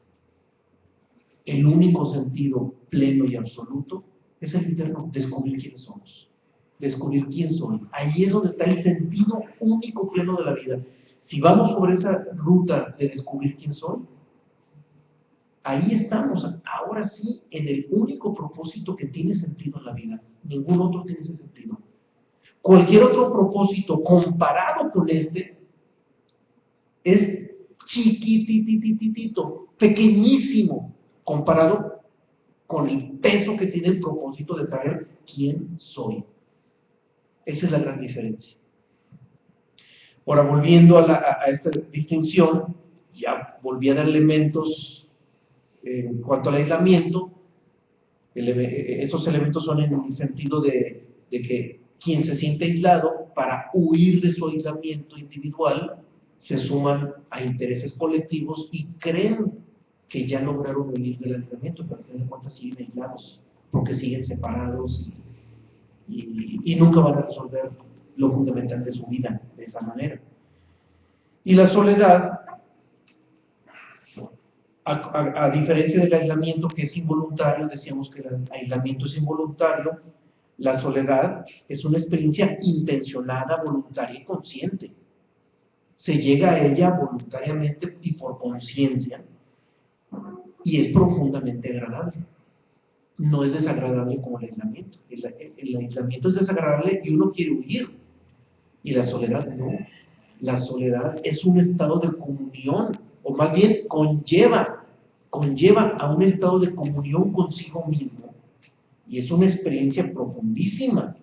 El único sentido pleno y absoluto es el interno, descubrir quiénes somos. Descubrir quién soy. Ahí es donde está el sentido único pleno de la vida. Si vamos sobre esa ruta de descubrir quién soy, ahí estamos, ahora sí, en el único propósito que tiene sentido en la vida. Ningún otro tiene ese sentido. Cualquier otro propósito comparado con este es chiquitititito, pequeñísimo, comparado con el peso que tiene el propósito de saber quién soy. Esa es la gran diferencia. Ahora, volviendo a esta distinción, ya volví a dar elementos en cuanto al aislamiento. Esos elementos son en el sentido de que quien se siente aislado, para huir de su aislamiento individual, se suman a intereses colectivos y creen que ya lograron huir del aislamiento, pero al final de cuentas siguen aislados, porque siguen separados y nunca van a resolver lo fundamental de su vida de esa manera. Y la soledad, a diferencia del aislamiento que es involuntario, decíamos que el aislamiento es involuntario, la soledad es una experiencia intencionada, voluntaria y consciente. Se llega a ella voluntariamente y por conciencia, y es profundamente agradable. No es desagradable como el aislamiento. El aislamiento es desagradable y uno quiere huir, y la soledad no. La soledad es un estado de comunión, o más bien conlleva a un estado de comunión consigo mismo, y es una experiencia profundísima.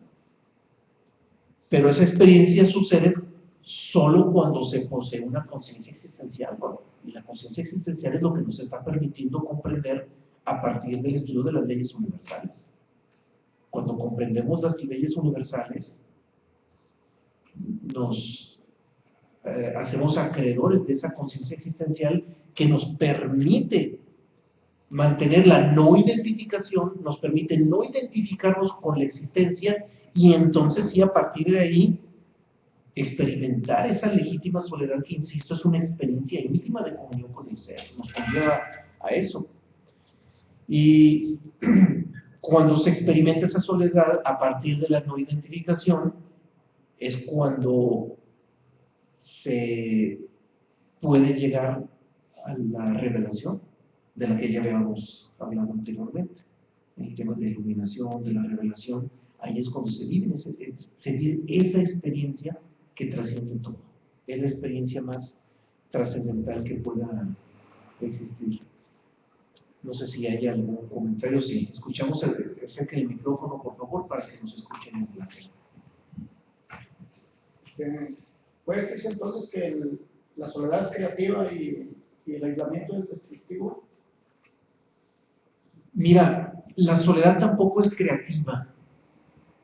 Pero esa experiencia sucede solo cuando se posee una conciencia existencial, ¿no? Y la conciencia existencial es lo que nos está permitiendo comprender a partir del estudio de las leyes universales. Cuando comprendemos las leyes universales, nos hacemos acreedores de esa conciencia existencial que nos permite mantener la no identificación, nos permite no identificarnos con la existencia, y entonces sí, a partir de ahí, experimentar esa legítima soledad que, insisto, es una experiencia íntima de comunión con el ser, nos conlleva a eso. Y cuando se experimenta esa soledad a partir de la no identificación, es cuando se puede llegar a la revelación de la que ya habíamos hablado anteriormente, el tema de la iluminación, de la revelación. Ahí es cuando se vive esa experiencia que trasciende todo. Es la experiencia más trascendental que pueda existir. No sé si hay algún comentario. Sí, escuchamos acerca del micrófono, por favor, para que nos escuchen en clase. ¿Puede decirse entonces que la soledad es creativa y el aislamiento es destructivo? Mira, la soledad tampoco es creativa.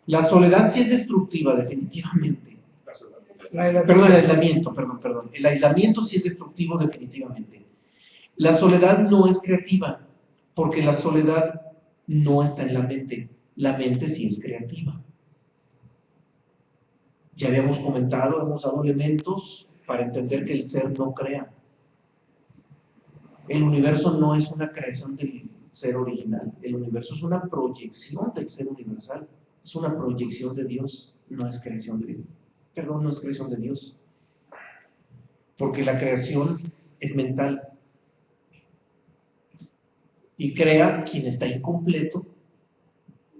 La soledad sí es destructiva, definitivamente. Perdón, el aislamiento, perdón. El aislamiento sí es destructivo, definitivamente. La soledad no es creativa, porque la soledad no está en la mente. La mente sí es creativa. Ya habíamos comentado, hemos dado elementos para entender que el ser no crea. El universo no es una creación del ser original. El universo es una proyección del ser universal. Es una proyección de Dios, no es creación de Dios. No es creación de Dios. Porque la creación es mental. Y crea quien está incompleto,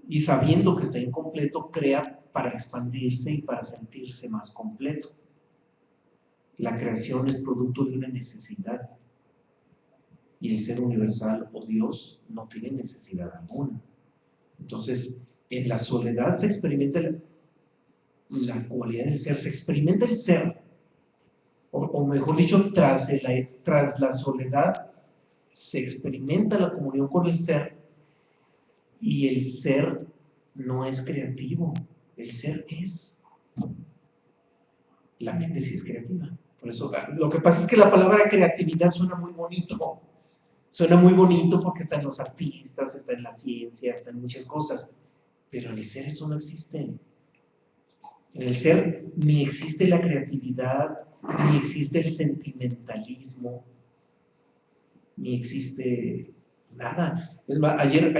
y sabiendo que está incompleto, crea para expandirse y para sentirse más completo. La creación es producto de una necesidad, y el ser universal o Dios no tiene necesidad alguna. Entonces, en la soledad se experimenta la cualidad del ser, se experimenta el ser, o mejor dicho, tras la soledad se experimenta la comunión con el ser, y el ser no es creativo, el ser es. La mente sí es creativa. Por eso, lo que pasa es que la palabra creatividad suena muy bonito. Suena muy bonito porque está en los artistas, está en la ciencia, está en muchas cosas. Pero en el ser eso no existe. En el ser ni existe la creatividad, ni existe el sentimentalismo, ni existe nada. Es más, ayer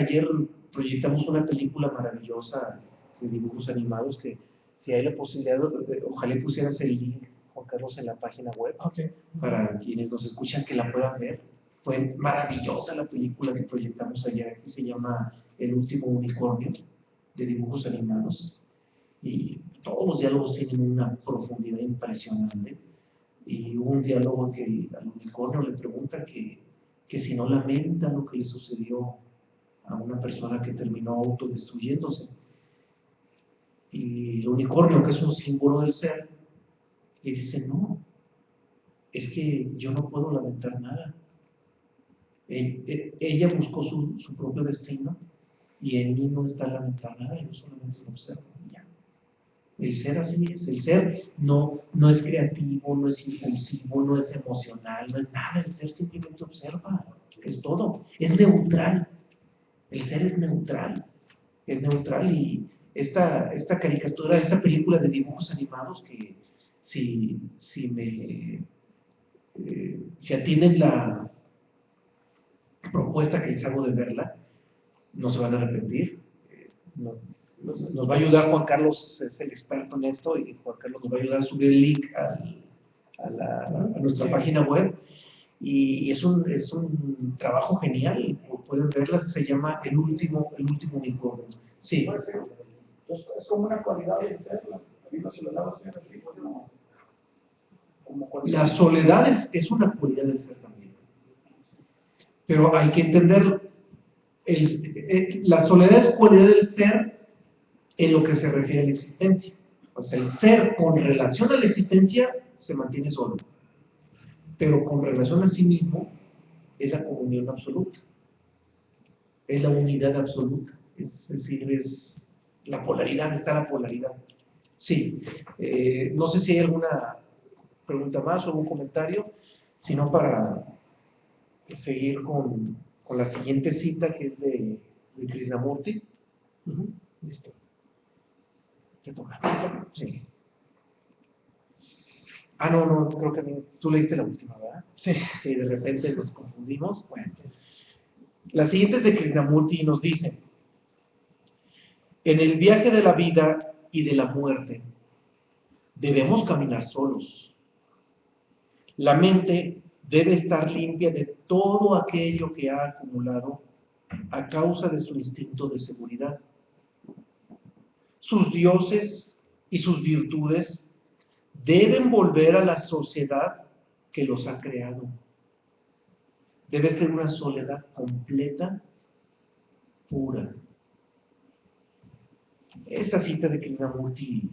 proyectamos una película maravillosa de dibujos animados que, si hay la posibilidad, ojalá pusieras el link, Juan Carlos, en la página web, para quienes nos escuchan que la puedan ver. Fue maravillosa la película que proyectamos ayer, que se llama El último unicornio, de dibujos animados, y todos los diálogos tienen una profundidad impresionante. Y hubo un diálogo que al unicornio le pregunta que si no lamenta lo que le sucedió a una persona que terminó autodestruyéndose. Y el unicornio, que es un símbolo del ser, le dice: no, es que yo no puedo lamentar nada. Ella buscó su propio destino, y en mí no está lamentar nada, yo solamente lo observo. Ya. El ser así es, el ser no es creativo, no es impulsivo, no es emocional, no es nada, el ser simplemente observa, es todo, es neutral. El ser es neutral, y esta caricatura, esta película de dibujos animados que si atienden la propuesta que les hago de verla, no se van a arrepentir. Nos va a ayudar Juan Carlos, es el experto en esto, y Juan Carlos nos va a ayudar a subir el link a nuestra página web. Y es un trabajo genial, pueden verla, se llama El último unicornio. Sí. Puede ser. Entonces, es como una cualidad del ser, la soledad va a ser así, como cualidad. La soledad es una cualidad del ser también. Pero hay que entender, la soledad es cualidad del ser en lo que se refiere a la existencia. O sea, el ser con relación a la existencia se mantiene solo. Pero con relación a sí mismo es la comunión absoluta. Es la unidad absoluta. Es decir, es la polaridad, está la polaridad. Sí. No sé si hay alguna pregunta más o algún comentario, sino para seguir con la siguiente cita, que es de Krishnamurti. Listo. ¿Qué toca? Sí. No, creo que tú leíste la última, ¿verdad? Sí. Sí, de repente nos confundimos. Bueno. La siguiente es de Krishnamurti y nos dice: en el viaje de la vida y de la muerte, debemos caminar solos. La mente debe estar limpia de todo aquello que ha acumulado a causa de su instinto de seguridad. Sus dioses y sus virtudes deben volver a la sociedad que los ha creado. Debe ser una soledad completa, pura. Esa cita de Krishnamurti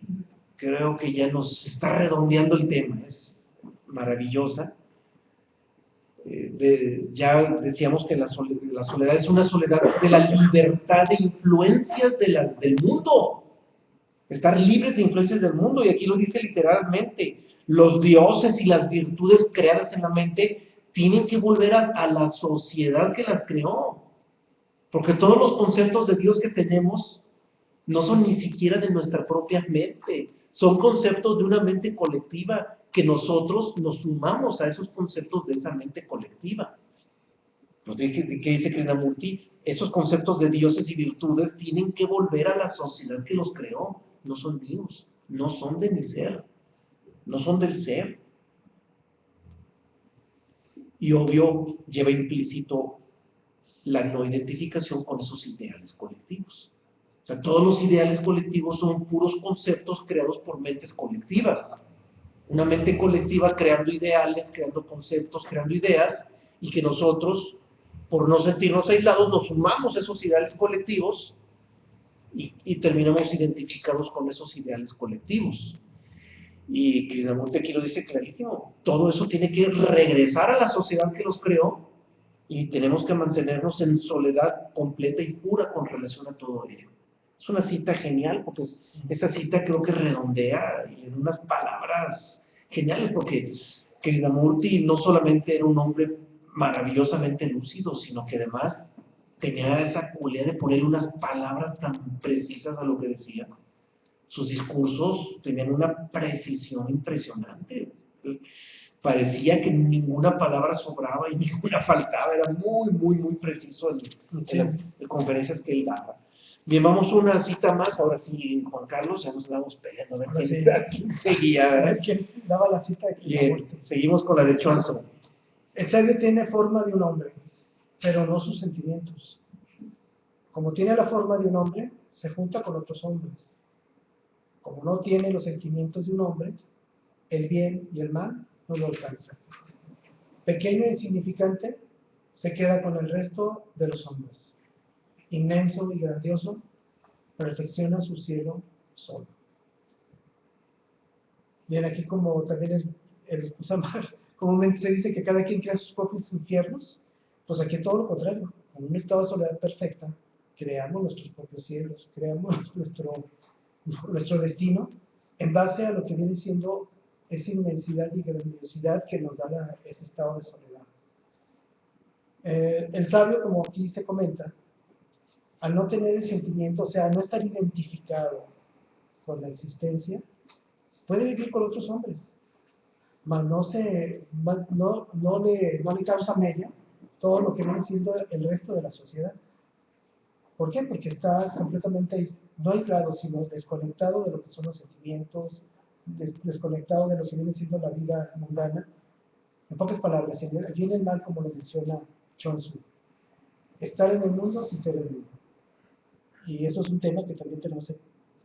creo que ya nos está redondeando el tema, es maravillosa. Ya decíamos que la soledad es una soledad de la libertad de influencias del mundo, estar libres de influencias del mundo, y aquí lo dice literalmente: los dioses y las virtudes creadas en la mente tienen que volver a la sociedad que las creó, porque todos los conceptos de Dios que tenemos no son ni siquiera de nuestra propia mente, son conceptos de una mente colectiva, que nosotros nos sumamos a esos conceptos de esa mente colectiva. Pues, ¿qué dice Krishnamurti? Esos conceptos de dioses y virtudes tienen que volver a la sociedad que los creó, no son míos, no son de mi ser, no son del ser. Y obvio, lleva implícito la no identificación con esos ideales colectivos. O sea, todos los ideales colectivos son puros conceptos creados por mentes colectivas. Una mente colectiva creando ideales, creando conceptos, creando ideas, y que nosotros, por no sentirnos aislados, nos sumamos a esos ideales colectivos y terminamos identificados con esos ideales colectivos. Y Krishnamurti aquí lo dice clarísimo: todo eso tiene que regresar a la sociedad que los creó, y tenemos que mantenernos en soledad completa y pura con relación a todo ello. Es una cita genial, porque esa cita creo que redondea y en unas palabras geniales, porque Krishnamurti no solamente era un hombre maravillosamente lúcido, sino que además tenía esa cualidad de poner unas palabras tan precisas a lo que decía. Sus discursos tenían una precisión impresionante. Parecía que ninguna palabra sobraba y ninguna faltaba, era muy preciso en las conferencias que él daba. Bien, vamos a una cita más, ahora sí, Juan Carlos, ya nos estamos peleando, a ver quién seguía. ¿Quién daba la cita de Krishnamurti? Seguimos con la de Chuanzo. El sabio tiene forma de un hombre, pero no sus sentimientos. Como tiene la forma de un hombre, se junta con otros hombres. Como no tiene los sentimientos de un hombre, el bien y el mal no lo alcanza. Pequeño e insignificante, se queda con el resto de los hombres. Inmenso y grandioso, perfecciona su cielo solo. Bien, aquí como también el Kusamar comúnmente se dice que cada quien crea sus propios infiernos, pues aquí todo lo contrario. En un estado de soledad perfecta, creamos nuestros propios cielos, creamos nuestro destino en base a lo que viene siendo esa inmensidad y grandiosidad que nos da ese estado de soledad. El sabio, como aquí se comenta, al no tener el sentimiento, o sea, no estar identificado con la existencia, puede vivir con otros hombres, mas no le causa mella todo lo que viene siendo el resto de la sociedad. ¿Por qué? Porque está completamente, no aislado, sino desconectado de lo que son los sentimientos, desconectado de lo que viene siendo la vida mundana. En pocas palabras, viene el mal como lo menciona Chon-Su. Estar en el mundo sin ser el mundo. Y eso es un tema que también tenemos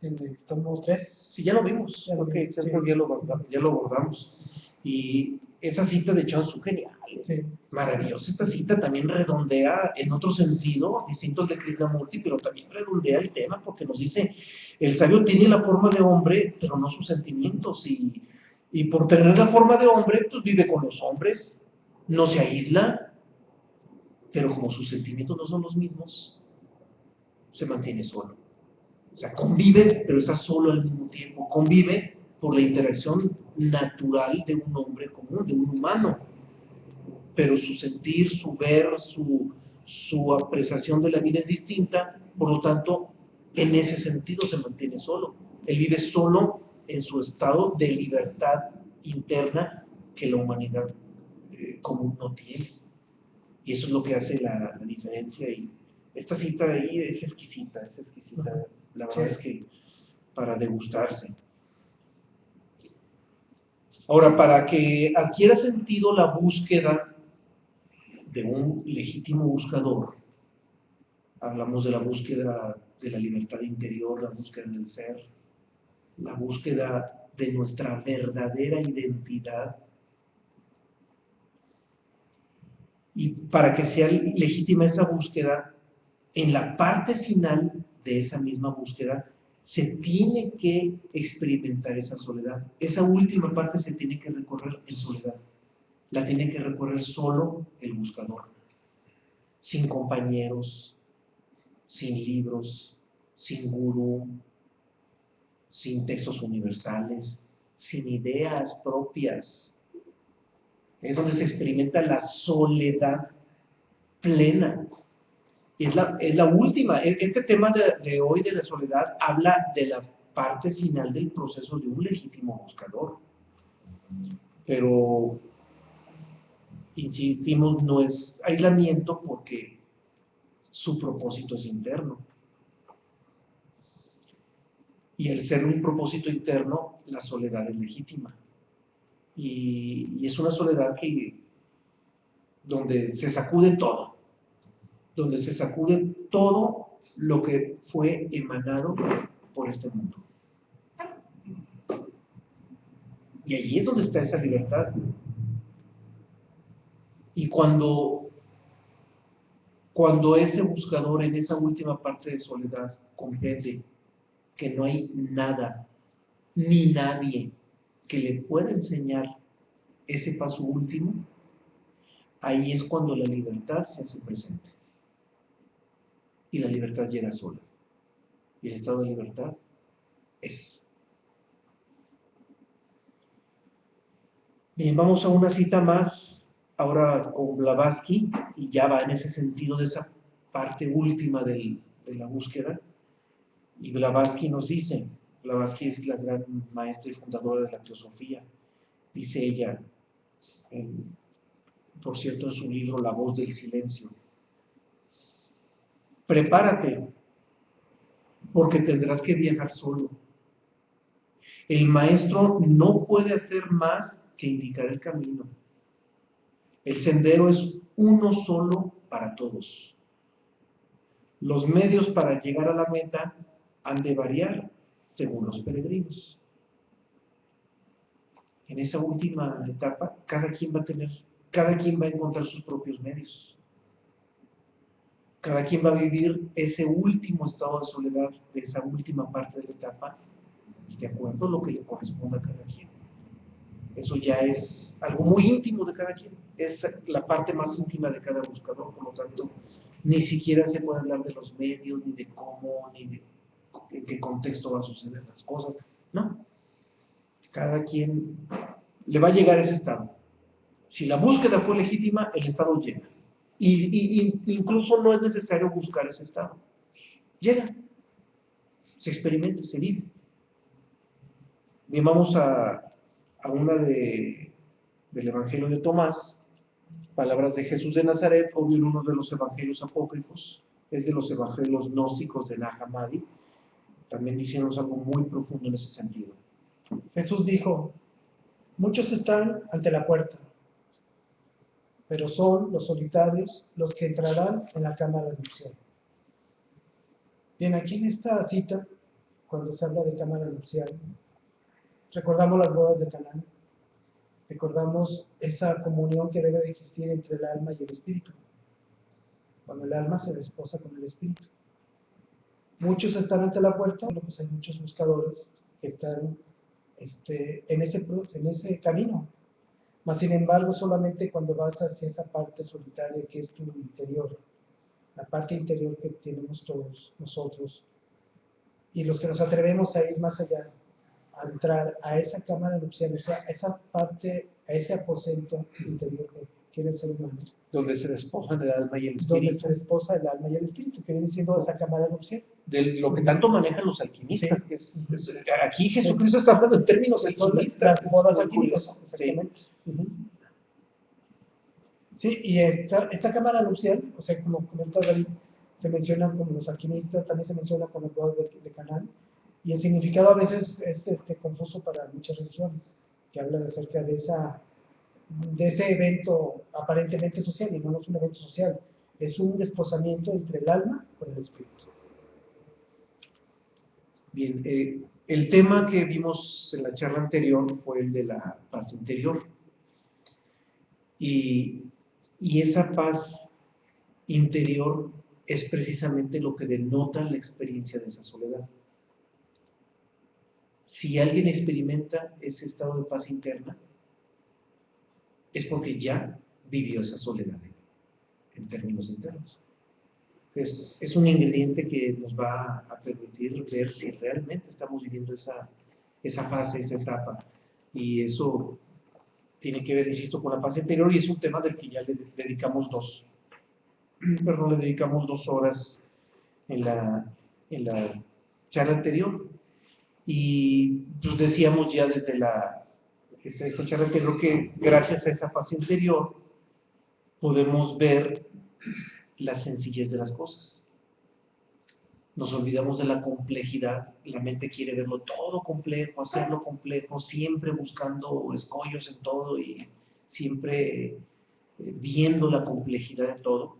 en el tomo 3. Sí, ya lo vimos, Ya lo ok, vimos, sí. ya lo abordamos. Y esa cita de Chon-Su, genial, Sí. maravillosa. Esta cita también redondea en otro sentido, distinto al de Krishnamurti, pero también redondea el tema porque nos dice, el sabio tiene la forma de hombre, pero no sus sentimientos. Y por tener la forma de hombre, pues vive con los hombres, no se aísla, pero como sus sentimientos no son los mismos, se mantiene solo. O sea, convive, pero está solo al mismo tiempo. Convive por la interacción natural de un hombre común, de un humano. Pero su sentir, su ver, su apreciación de la vida es distinta, por lo tanto, en ese sentido se mantiene solo. Él vive solo en su estado de libertad interna que la humanidad común no tiene. Y eso es lo que hace la diferencia. Y esta cita de ahí es exquisita, es exquisita. La verdad es que para degustarse. Ahora, para que adquiera sentido la búsqueda de un legítimo buscador, hablamos de la búsqueda de la libertad interior, la búsqueda del ser, la búsqueda de nuestra verdadera identidad. Y para que sea legítima esa búsqueda, en la parte final de esa misma búsqueda, se tiene que experimentar esa soledad. Esa última parte se tiene que recorrer en soledad. La tiene que recorrer solo el buscador, sin compañeros, sin libros, sin gurú, sin textos universales, sin ideas propias. Es donde se experimenta la soledad plena. Y es la última. Este tema de hoy de la soledad habla de la parte final del proceso de un legítimo buscador. Pero, insistimos, no es aislamiento porque su propósito es interno. Y al ser un propósito interno, la soledad es legítima. Y es una soledad donde se sacude todo. Donde se sacude todo lo que fue emanado por este mundo. Y allí es donde está esa libertad. Y cuando ese buscador en esa última parte de soledad comprende que no hay nada ni nadie que le pueda enseñar ese paso último, ahí es cuando la libertad se hace presente. Y la libertad llega sola. Y el estado de libertad es. Bien, vamos a una cita más, ahora con Blavatsky, y ya va en ese sentido de esa parte última de la búsqueda. Y Blavatsky nos dice, Blavatsky es la gran maestra y fundadora de la teosofía, dice ella, por cierto, en su libro La voz del silencio, prepárate, porque tendrás que viajar solo. El maestro no puede hacer más que indicar el camino. El sendero es uno solo para todos. Los medios para llegar a la meta han de variar según los peregrinos. En esa última etapa, cada quien va a encontrar sus propios medios. Cada quien va a vivir ese último estado de soledad, de esa última parte de la etapa, de acuerdo a lo que le corresponda a cada quien. Eso ya es algo muy íntimo de cada quien, es la parte más íntima de cada buscador, por lo tanto, ni siquiera se puede hablar de los medios, ni de cómo, ni de en qué contexto va a suceder las cosas, no. Cada quien le va a llegar a ese estado. Si la búsqueda fue legítima, el estado llega. Y incluso no es necesario buscar ese estado. llega, se experimenta, se vive. Bien, vamos a una del Evangelio de Tomás, palabras de Jesús de Nazaret, obvio en uno de los evangelios apócrifos, es de los evangelios gnósticos de Nag Hammadi, también diciéndonos algo muy profundo en ese sentido. Jesús dijo, muchos están ante la puerta, pero son los solitarios los que entrarán en la cámara nupcial. Bien, aquí en esta cita, cuando se habla de cámara nupcial, recordamos las bodas de Caná, recordamos esa comunión que debe de existir entre el alma y el espíritu, cuando el alma se desposa con el espíritu. Muchos están ante la puerta, bueno, pues hay muchos buscadores que están en ese camino. Mas, sin embargo, solamente cuando vas hacia esa parte solitaria que es tu interior, la parte interior que tenemos todos nosotros, y los que nos atrevemos a ir más allá, a entrar a esa cámara nupcial, o sea, a esa parte, a ese aposento interior que tiene el ser humano, Donde se despojan el alma y el donde espíritu. se desposa el alma y el espíritu, que viene siendo esa cámara nupcial. De lo que tanto manejan los alquimistas. Sí. Aquí Jesucristo está hablando en términos Son alquimistas. las bodas es muy alquímicas, curioso. exactamente. Sí. Sí, y esta cámara nupcial, o sea, como comenta David, se menciona con los alquimistas, también se menciona con las bodas de Caná, y el significado a veces es confuso para muchas religiones, que hablan acerca de ese evento aparentemente social, y no es un evento social, es un desposamiento entre el alma con el espíritu. Bien, el tema que vimos en la charla anterior fue el de la paz interior. Y esa paz interior es precisamente lo que denota la experiencia de esa soledad. Si alguien experimenta ese estado de paz interna, es porque ya vivió esa soledad en términos internos. Es un ingrediente que nos va a permitir ver si realmente estamos viviendo esa fase, esa etapa. Y eso tiene que ver, insisto, con la paz interior, y es un tema del que ya le dedicamos dos horas en la charla anterior. Y pues decíamos ya desde esta charla anterior que gracias a esa paz interior podemos ver la sencillez de las cosas. Nos olvidamos de la complejidad, la mente quiere verlo todo complejo, hacerlo complejo, siempre buscando escollos en todo y siempre viendo la complejidad de todo.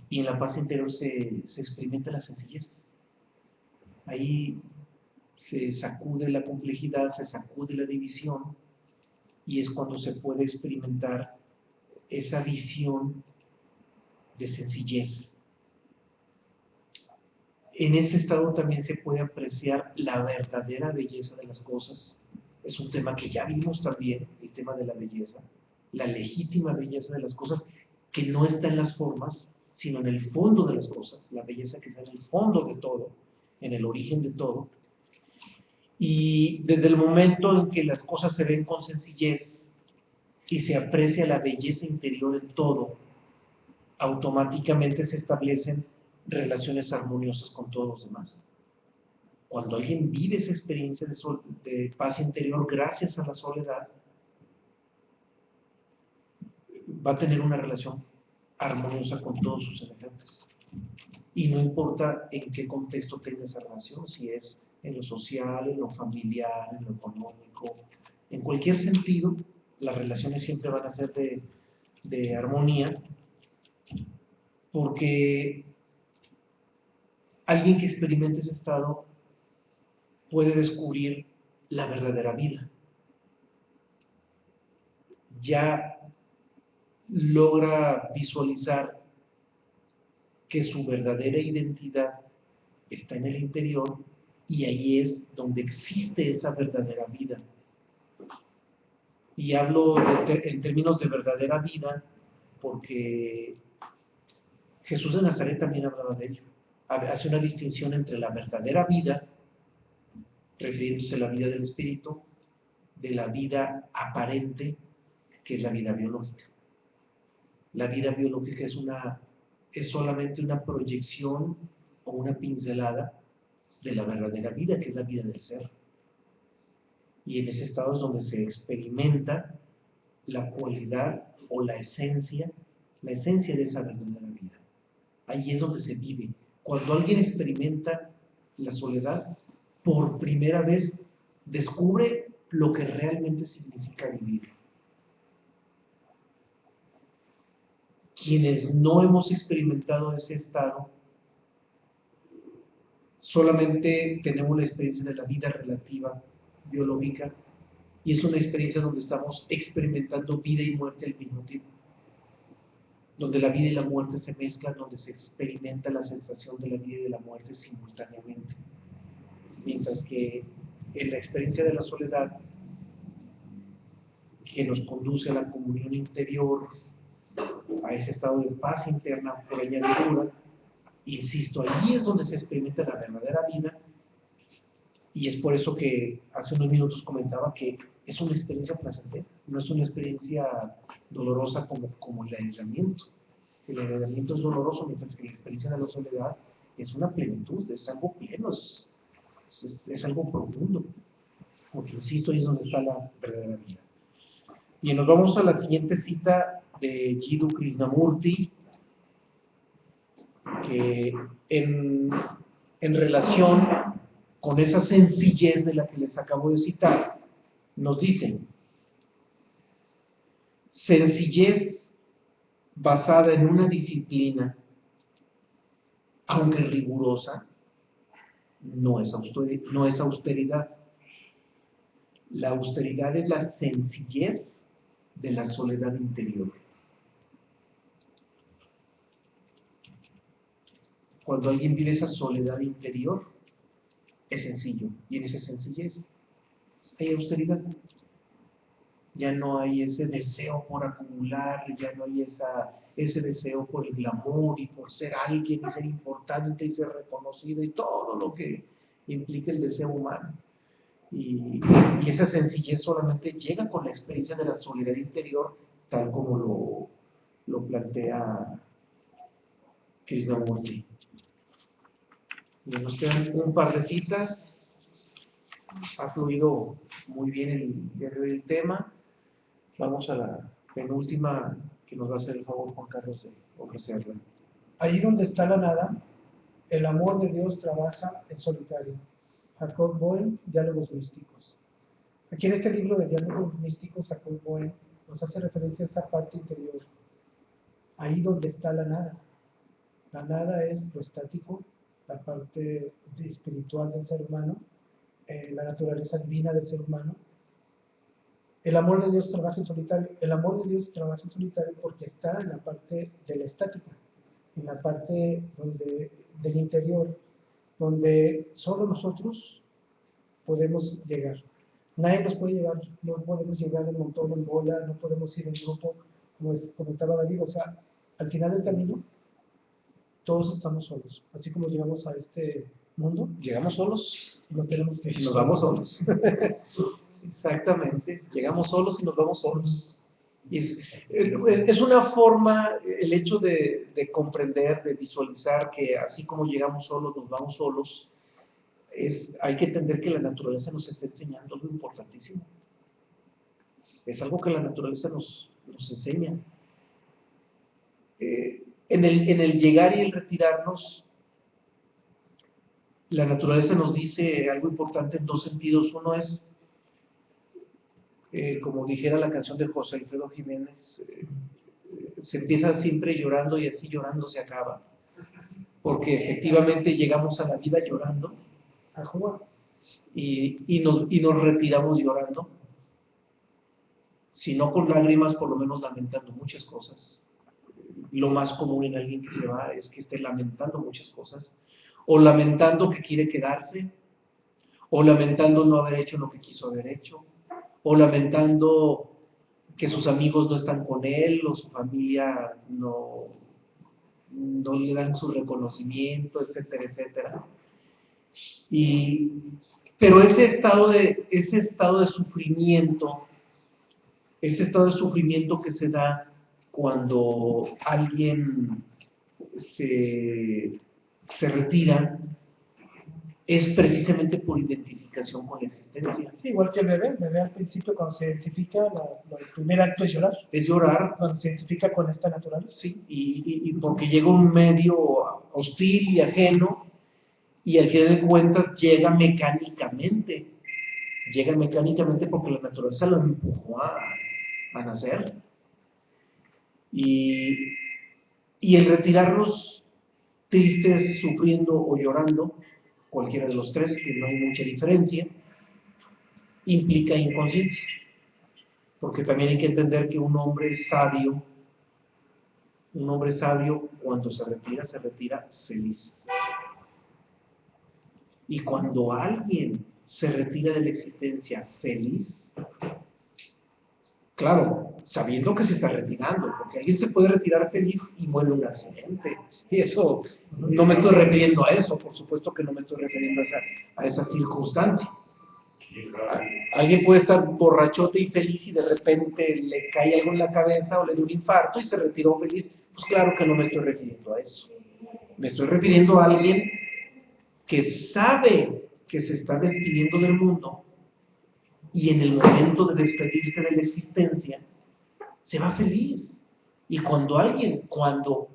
Y en la paz interior se experimenta la sencillez. Ahí se sacude la complejidad, se sacude la división, y es cuando se puede experimentar esa visión de sencillez. En ese estado también se puede apreciar la verdadera belleza de las cosas. Es un tema que ya vimos también, el tema de la belleza, la legítima belleza de las cosas, que no está en las formas, sino en el fondo de las cosas, la belleza que está en el fondo de todo, en el origen de todo. Y desde el momento en que las cosas se ven con sencillez y se aprecia la belleza interior en todo, automáticamente se establecen relaciones armoniosas con todos los demás. Cuando alguien vive esa experiencia de paz interior gracias a la soledad, va a tener una relación armoniosa con todos sus semejantes. Y no importa en qué contexto tenga esa relación, si es en lo social, en lo familiar, en lo económico, en cualquier sentido, las relaciones siempre van a ser de armonía, porque alguien que experimente ese estado puede descubrir la verdadera vida. Ya logra visualizar que su verdadera identidad está en el interior, y ahí es donde existe esa verdadera vida. Y hablo en términos de verdadera vida porque Jesús de Nazaret también hablaba de ello. Hace una distinción entre la verdadera vida, refiriéndose a la vida del espíritu, de la vida aparente, que es la vida biológica. La vida biológica es solamente una proyección o o una pincelada de la verdadera vida, que es la vida del ser. Y en ese estado es donde se experimenta la cualidad o la esencia de esa verdadera vida. Ahí es donde se vive. Cuando alguien experimenta la soledad, por primera vez descubre lo que realmente significa vivir. Quienes no hemos experimentado ese estado, solamente tenemos la experiencia de la vida relativa, biológica, y es una experiencia donde estamos experimentando vida y muerte al mismo tiempo, donde la vida y la muerte se mezclan, donde se experimenta la sensación de la vida y de la muerte simultáneamente. Mientras que en la experiencia de la soledad, que nos conduce a la comunión interior, a ese estado de paz interna por añadidura, insisto, allí es donde se experimenta la verdadera vida, y es por eso que hace unos minutos comentaba que es una experiencia placentera, no es una experiencia dolorosa como el aislamiento. El aislamiento es doloroso, mientras que la experiencia de la soledad es una plenitud, es algo pleno, es algo profundo, porque insisto, ahí es donde está la verdadera vida. Y nos vamos a la siguiente cita de Jiddu Krishnamurti, que en relación con esa sencillez de la que les acabo de citar, nos dice: sencillez basada en una disciplina, aunque rigurosa, no es austeridad. La austeridad es la sencillez de la soledad interior. Cuando alguien vive esa soledad interior, es sencillo, y en esa sencillez hay austeridad. Ya no hay ese deseo por acumular, ya no hay ese deseo por el glamour y por ser alguien y ser importante y ser reconocido y todo lo que implica el deseo humano. Y esa sencillez solamente llega con la experiencia de la soledad interior, tal como lo plantea Krishnamurti. Y nos quedan un par de citas. Ha fluido muy bien el tema. Vamos a la penúltima, que nos va a hacer el favor Juan Carlos de ofrecerla. Allí donde está la nada, el amor de Dios trabaja en solitario. Jacob Boehme, Diálogos Místicos. Aquí en este libro de Diálogos Místicos, Jacob Boehme nos hace referencia a esa parte interior. Ahí donde está la nada. La nada es lo estático, la parte espiritual del ser humano, la naturaleza divina del ser humano. El amor de Dios trabaja en solitario. El amor de Dios trabaja en solitario porque está en la parte de la estática, en la parte del interior, donde solo nosotros podemos llegar. Nadie nos puede llevar, no podemos llegar en montón, en bola, no podemos ir en grupo, como comentaba David. O sea, al final del camino, todos estamos solos. Así como llegamos a este mundo, Llegamos solos y no tenemos que y nos vamos solos. Exactamente, llegamos solos y nos vamos solos. Y es una forma, el hecho de comprender, de visualizar que así como llegamos solos, nos vamos solos. Hay que entender que la naturaleza nos está enseñando algo importantísimo. Es algo que la naturaleza nos enseña. En el llegar y el retirarnos, la naturaleza nos dice algo importante en dos sentidos. Uno es, como dijera la canción de José Alfredo Jiménez, se empieza siempre llorando y así llorando se acaba. Porque efectivamente llegamos a la vida llorando y nos retiramos llorando, si no con lágrimas, por lo menos lamentando muchas cosas. Lo más común en alguien que se va es que esté lamentando muchas cosas, o lamentando que quiere quedarse, o lamentando no haber hecho lo que quiso haber hecho, o lamentando que sus amigos no están con él, o su familia no le dan su reconocimiento, etcétera, etcétera. Pero ese estado de sufrimiento, que se da cuando alguien se se retira es precisamente por identificación con la existencia. Sí, igual que el bebé al principio cuando se identifica, el primer acto es llorar, Es llorar, cuando se identifica con esta naturaleza. sí, y porque llega un medio hostil y ajeno, y al final de cuentas llega mecánicamente porque la naturaleza lo empujó a nacer. Y el retirarnos tristes, sufriendo o llorando, cualquiera de los tres, que no hay mucha diferencia, implica inconsciencia. Porque también hay que entender que un hombre sabio cuando se retira feliz. Y cuando alguien se retira de la existencia feliz, claro, sabiendo que se está retirando, porque alguien se puede retirar feliz y muere en un accidente. Y eso, no me estoy refiriendo a eso, por supuesto que no me estoy refiriendo a esa circunstancia. Alguien puede estar borrachote y feliz y de repente le cae algo en la cabeza o le da un infarto y se retiró feliz. Pues claro que no me estoy refiriendo a eso. Me estoy refiriendo a alguien que sabe que se está despidiendo del mundo y en el momento de despedirse de la existencia se va feliz. Y cuando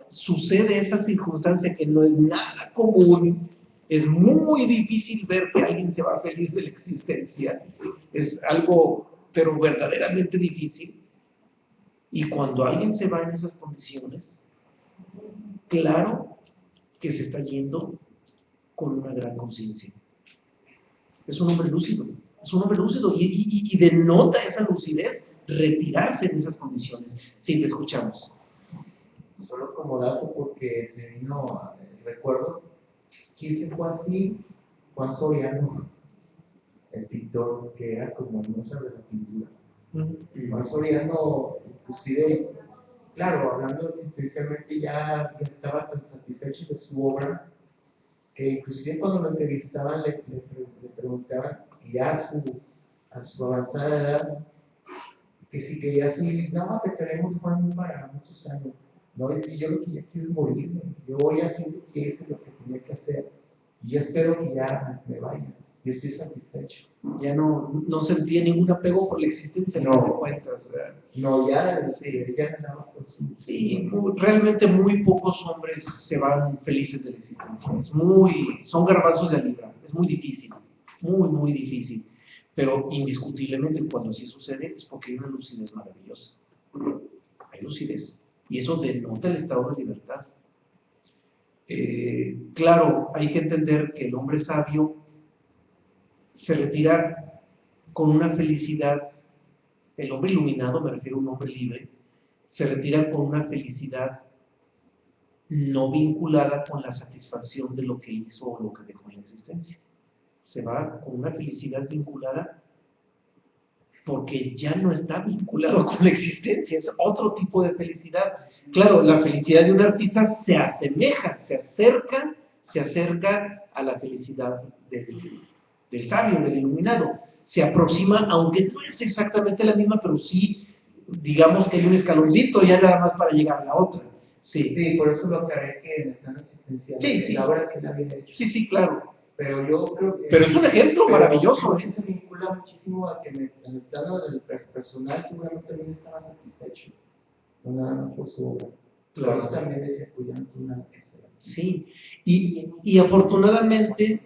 sucede esa circunstancia que no es nada común, es muy difícil ver que alguien se va feliz de la existencia. Es algo, pero verdaderamente difícil. Y cuando alguien se va en esas condiciones, claro que se está yendo con una gran conciencia. Es un hombre lúcido, y denota esa lucidez retirarse en esas condiciones. Sí, te escuchamos. Solo como dato, porque se vino, recuerdo, ¿quién se fue así? Juan Soriano, el pintor que era como el Mozart de la pintura. Juan Soriano, inclusive, claro, hablando existencialmente, ya estaba tan satisfecho de su obra, que inclusive cuando lo entrevistaban le preguntaban, ya a su avanzada edad, que si quería así, no, te queremos, Juan, para muchos años. No, es que yo lo que ya quiero es morirme. Yo ya siento que eso es lo que tenía que hacer. Y yo espero que ya me vaya. Yo estoy satisfecho. Ya no sentía ningún apego por la existencia, No. no te cuentas. No, ya, Sí. ya ganaba por su... Sí, realmente muy pocos hombres se van felices de la existencia. Son garbanzos de libra, es muy difícil, muy difícil. Pero indiscutiblemente cuando así sucede es porque hay una lucidez maravillosa. Hay lucidez. Y eso denota el estado de libertad. Claro, hay que entender que el hombre sabio se retira con una felicidad, el hombre iluminado, me refiero a un hombre libre, se retira con una felicidad no vinculada con la satisfacción de lo que hizo o lo que dejó en la existencia. Se va con una felicidad vinculada porque ya no está vinculado con la existencia, es otro tipo de felicidad. Claro, la felicidad de un artista se asemeja, se acerca a la felicidad del sabio, del iluminado. Se aproxima, aunque no es exactamente la misma, pero sí, digamos que hay un escaloncito ya nada más para llegar a la otra. Sí, por eso lo aclaré que en el plano existencial, Sí. la obra que él había hecho. Sí, claro. Pero yo creo que... Pero es un ejemplo maravilloso. Creo que se vincula muchísimo a que en el plano del personal seguramente también estaba satisfecho, no nada más por su obra. Claro. Por eso también decía Julián una Sí, y afortunadamente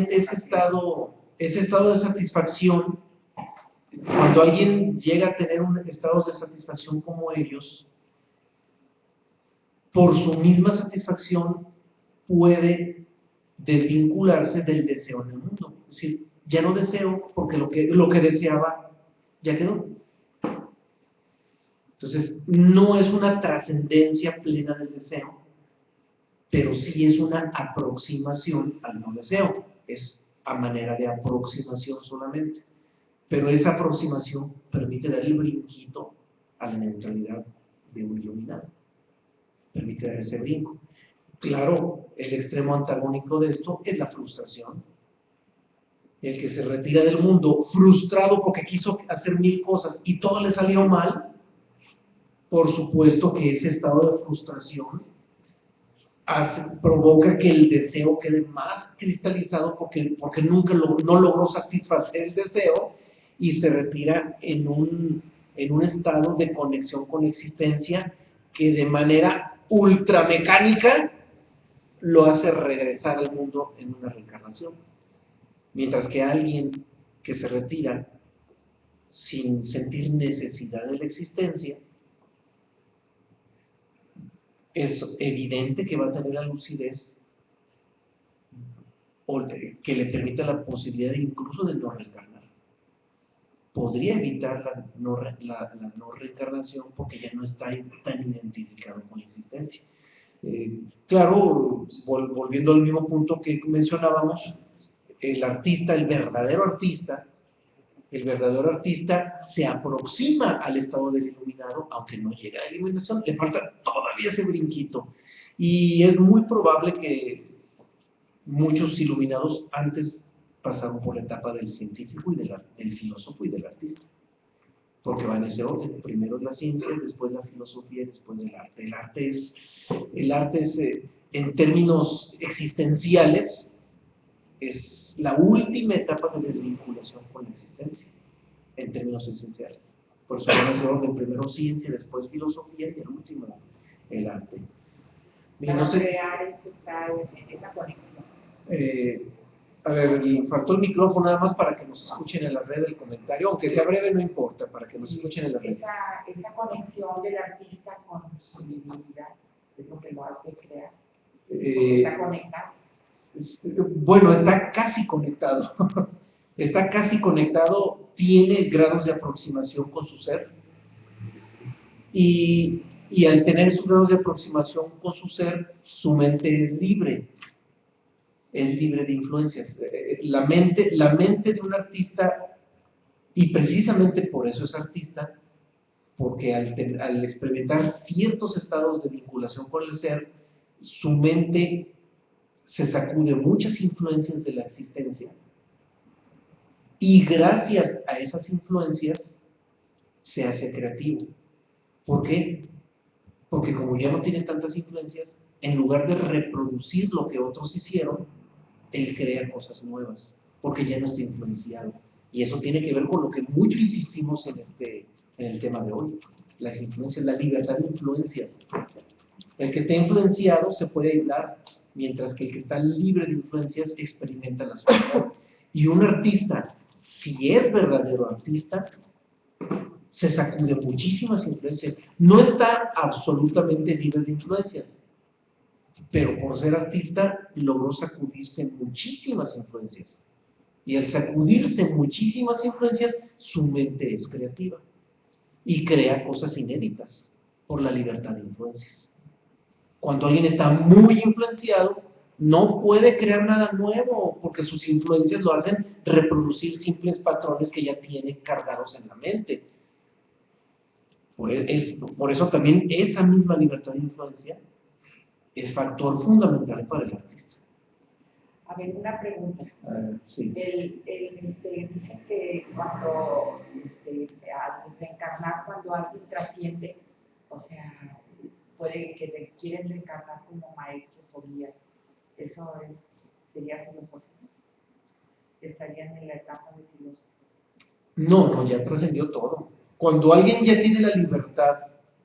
ese estado de satisfacción, cuando alguien llega a tener un estado de satisfacción como ellos, por su misma satisfacción puede desvincularse del deseo en el mundo. Es decir, ya no deseo porque lo que deseaba ya quedó. Entonces, no es una trascendencia plena del deseo, pero sí es una aproximación al no deseo. Es a manera de aproximación solamente. Pero esa aproximación permite dar el brinquito a la neutralidad de un iluminado. Permite dar ese brinco. Claro, el extremo antagónico de esto es la frustración. El que se retira del mundo frustrado porque quiso hacer 1000 cosas y todo le salió mal, por supuesto que ese estado de frustración provoca que el deseo quede más cristalizado porque nunca no logró satisfacer el deseo y se retira en un estado de conexión con la existencia que de manera ultramecánica lo hace regresar al mundo en una reencarnación. Mientras que alguien que se retira sin sentir necesidad de la existencia, es evidente que va a tener la lucidez que le permita la posibilidad incluso de no reencarnar. Podría evitar la no reencarnación porque ya no está tan identificado con la existencia. Claro, volviendo al mismo punto que mencionábamos, el artista, el verdadero artista se aproxima al estado del iluminado, aunque no llega a la iluminación, le falta todavía ese brinquito. Y es muy probable que muchos iluminados antes pasaron por la etapa del científico y del filósofo y del artista. Porque va en ese orden, primero es la ciencia, después la filosofía, después el arte. El arte es en términos existenciales, es la última etapa de desvinculación con la existencia, en términos esenciales. Por eso va en ese orden, primero ciencia, después filosofía y el último, el arte. Para crear esa conexión. A ver, faltó el micrófono nada más para que nos escuchen en la red del comentario, aunque sea breve no importa, para que nos escuchen en la red. Esa conexión del artista con su divinidad es lo que lo hace crear. Está conectado. Bueno, está casi conectado. Está casi conectado, tiene grados de aproximación con su ser. Y al tener esos grados de aproximación con su ser, su mente es libre de influencias. La mente de un artista, y precisamente por eso es artista, porque al experimentar ciertos estados de vinculación con el ser, su mente se sacude muchas influencias de la existencia, y gracias a esas influencias se hace creativo. ¿Por qué? Porque como ya no tiene tantas influencias, en lugar de reproducir lo que otros hicieron, él crea cosas nuevas, porque ya no está influenciado. Y eso tiene que ver con lo que mucho insistimos en el tema de hoy, las influencias, la libertad de influencias. El que está influenciado se puede aislar, mientras que el que está libre de influencias experimenta la soledad. Y un artista, si es verdadero artista, se sacude muchísimas influencias. No está absolutamente libre de influencias, pero por ser artista logró sacudirse muchísimas influencias. Y al sacudirse muchísimas influencias, su mente es creativa y crea cosas inéditas por la libertad de influencias. Cuando alguien está muy influenciado, no puede crear nada nuevo porque sus influencias lo hacen reproducir simples patrones que ya tiene cargados en la mente. Por eso también esa misma libertad de influencia es factor fundamental para el artista. A ver, una pregunta. Sí. Dicen que cuando, al reencarnar, cuando alguien trasciende, o sea, puede que quieren reencarnar como maestros o guías. Eso sería filosofía. Estarían en la etapa de filosofía. No, ya trascendió todo. Cuando alguien ya tiene la libertad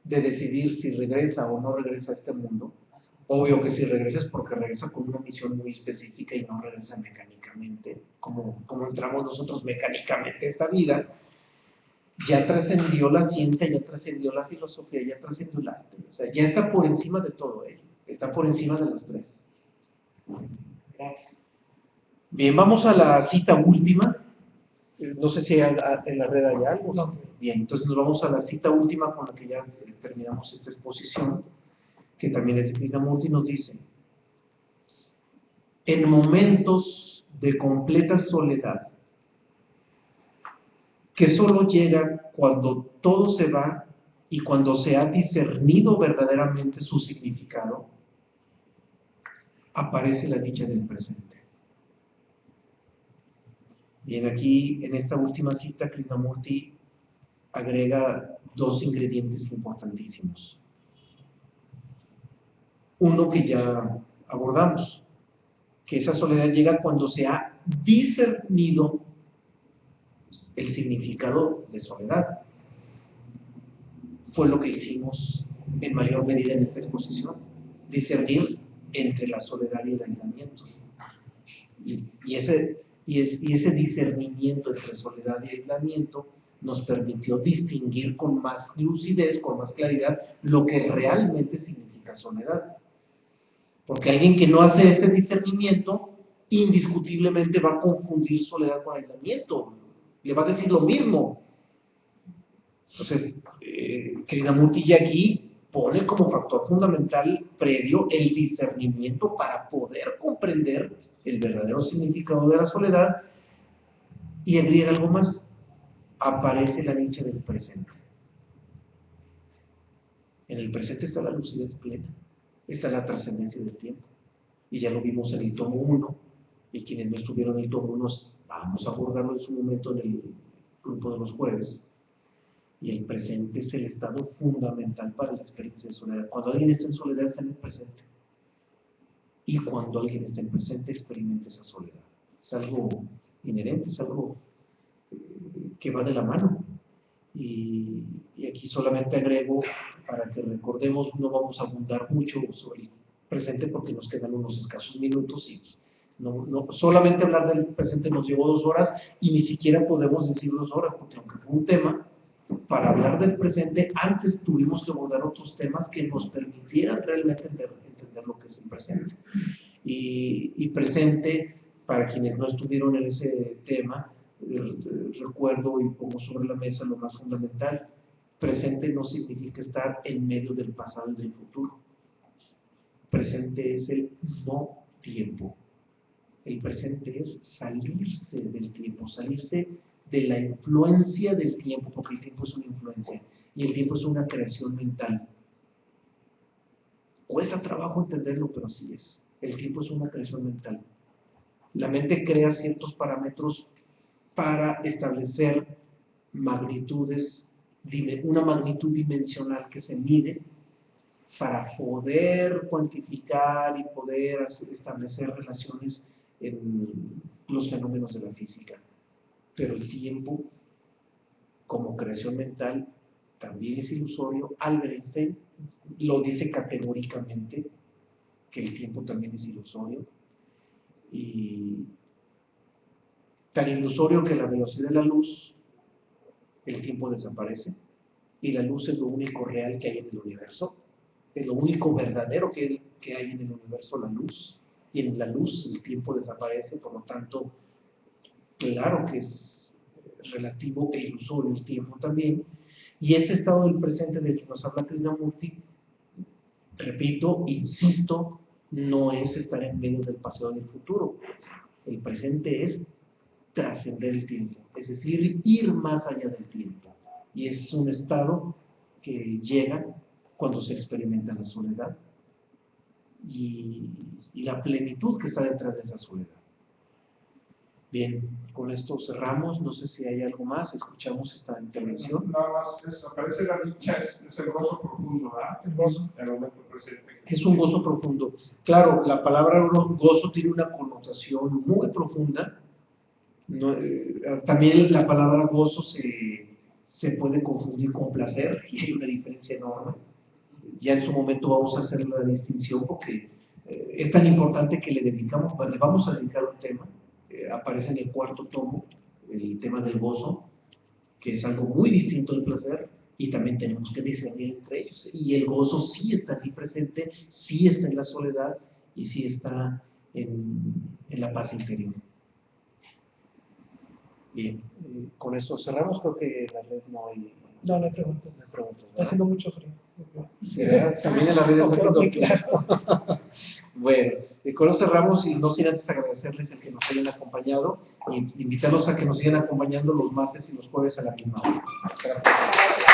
de decidir si regresa o no regresa a este mundo, obvio que si regresa es porque regresa con una misión muy específica y no regresa mecánicamente, como entramos nosotros mecánicamente a esta vida. Ya trascendió la ciencia, ya trascendió la filosofía, ya trascendió el arte. O sea, ya está por encima de todo ello. Está por encima de las tres. Bien, vamos a la cita última. No sé si en la red hay algo. No. Bien, entonces nos vamos a la cita última con la que ya terminamos esta exposición, que también es de Krishnamurti, nos dice: en momentos de completa soledad, que solo llega cuando todo se va y cuando se ha discernido verdaderamente su significado, aparece la dicha del presente. Bien, aquí en esta última cita, Krishnamurti agrega dos ingredientes importantísimos. uno que ya abordamos, que esa soledad llega cuando se ha discernido el significado de soledad. Fue lo que hicimos en mayor medida en esta exposición, discernir entre la soledad y el aislamiento. Y ese discernimiento entre soledad y aislamiento nos permitió distinguir con más lucidez, con más claridad, lo que realmente significa soledad. Porque alguien que no hace ese discernimiento, indiscutiblemente va a confundir soledad con aislamiento. Le va a decir lo mismo. Entonces, Krishnamurti ya aquí pone como factor fundamental previo el discernimiento para poder comprender el verdadero significado de la soledad, y agrega algo más: aparece la dicha del presente. En el presente está la lucidez plena, está la trascendencia del tiempo, y ya lo vimos en el tomo 1, y quienes no estuvieron en el tomo 1 vamos a abordarlo en su momento en el grupo de los jueves. Y el presente es el estado fundamental para la experiencia de soledad. Cuando alguien está en soledad, está en el presente. Y cuando alguien está en presente, experimenta esa soledad. Es algo inherente, es algo que va de la mano. Y aquí solamente agrego, para que recordemos, no vamos a abundar mucho sobre el presente porque nos quedan unos escasos minutos, y no, solamente hablar del presente nos llevó 2 horas, y ni siquiera podemos decir 2 horas, porque aunque fue un tema, para hablar del presente, antes tuvimos que abordar otros temas que nos permitieran realmente entender lo que es el presente. Y presente, para quienes no estuvieron en ese tema, recuerdo y pongo sobre la mesa lo más fundamental: presente no significa estar en medio del pasado y del futuro. Presente es el no tiempo. El presente es salirse del tiempo, salirse de la influencia del tiempo, porque el tiempo es una influencia y el tiempo es una creación mental. Cuesta trabajo entenderlo, pero así es. El tiempo es una creación mental. La mente crea ciertos parámetros para establecer magnitudes, una magnitud dimensional que se mide para poder cuantificar y poder establecer relaciones en los fenómenos de la física. Pero el tiempo, como creación mental, también es ilusorio. Albert Einstein lo dice categóricamente, que el tiempo también es ilusorio, y tan ilusorio que a la velocidad de la luz el tiempo desaparece, y la luz es lo único real que hay en el universo, es lo único verdadero que hay en el universo, la luz, y en la luz el tiempo desaparece. Por lo tanto, claro que es relativo e ilusorio el tiempo también, y ese estado del presente del que nos habla Krishnamurti, repito, insisto, no es estar en medio del pasado y del futuro. El presente es trascender el tiempo, es decir, ir más allá del tiempo, y es un estado que llega cuando se experimenta la soledad y la plenitud que está detrás de esa soledad. Bien, con esto cerramos. No sé si hay algo más. Escuchamos esta intervención. Nada más, aparece la dicha, es el gozo profundo, ¿verdad? El gozo. El momento presente. Es un gozo profundo. Claro, la palabra gozo tiene una connotación muy profunda. También la palabra gozo se puede confundir con placer, y hay una diferencia enorme. Ya en su momento vamos a hacer la distinción, porque es tan importante que le vamos a dedicar un tema. Aparece en el 4º tomo el tema del gozo, que es algo muy distinto del placer, y también tenemos que discernir entre ellos. Y el gozo sí está aquí presente, sí está en la soledad, y sí está en la paz interior. Bien, con eso cerramos. Creo que en la red no hay preguntas. Está haciendo mucho frío. ¿Será? También en la red está haciendo frío. Bueno, con eso cerramos, y no sin antes agradecerles el que nos hayan acompañado y invitarlos a que nos sigan acompañando los martes y los jueves a la misma hora. Gracias.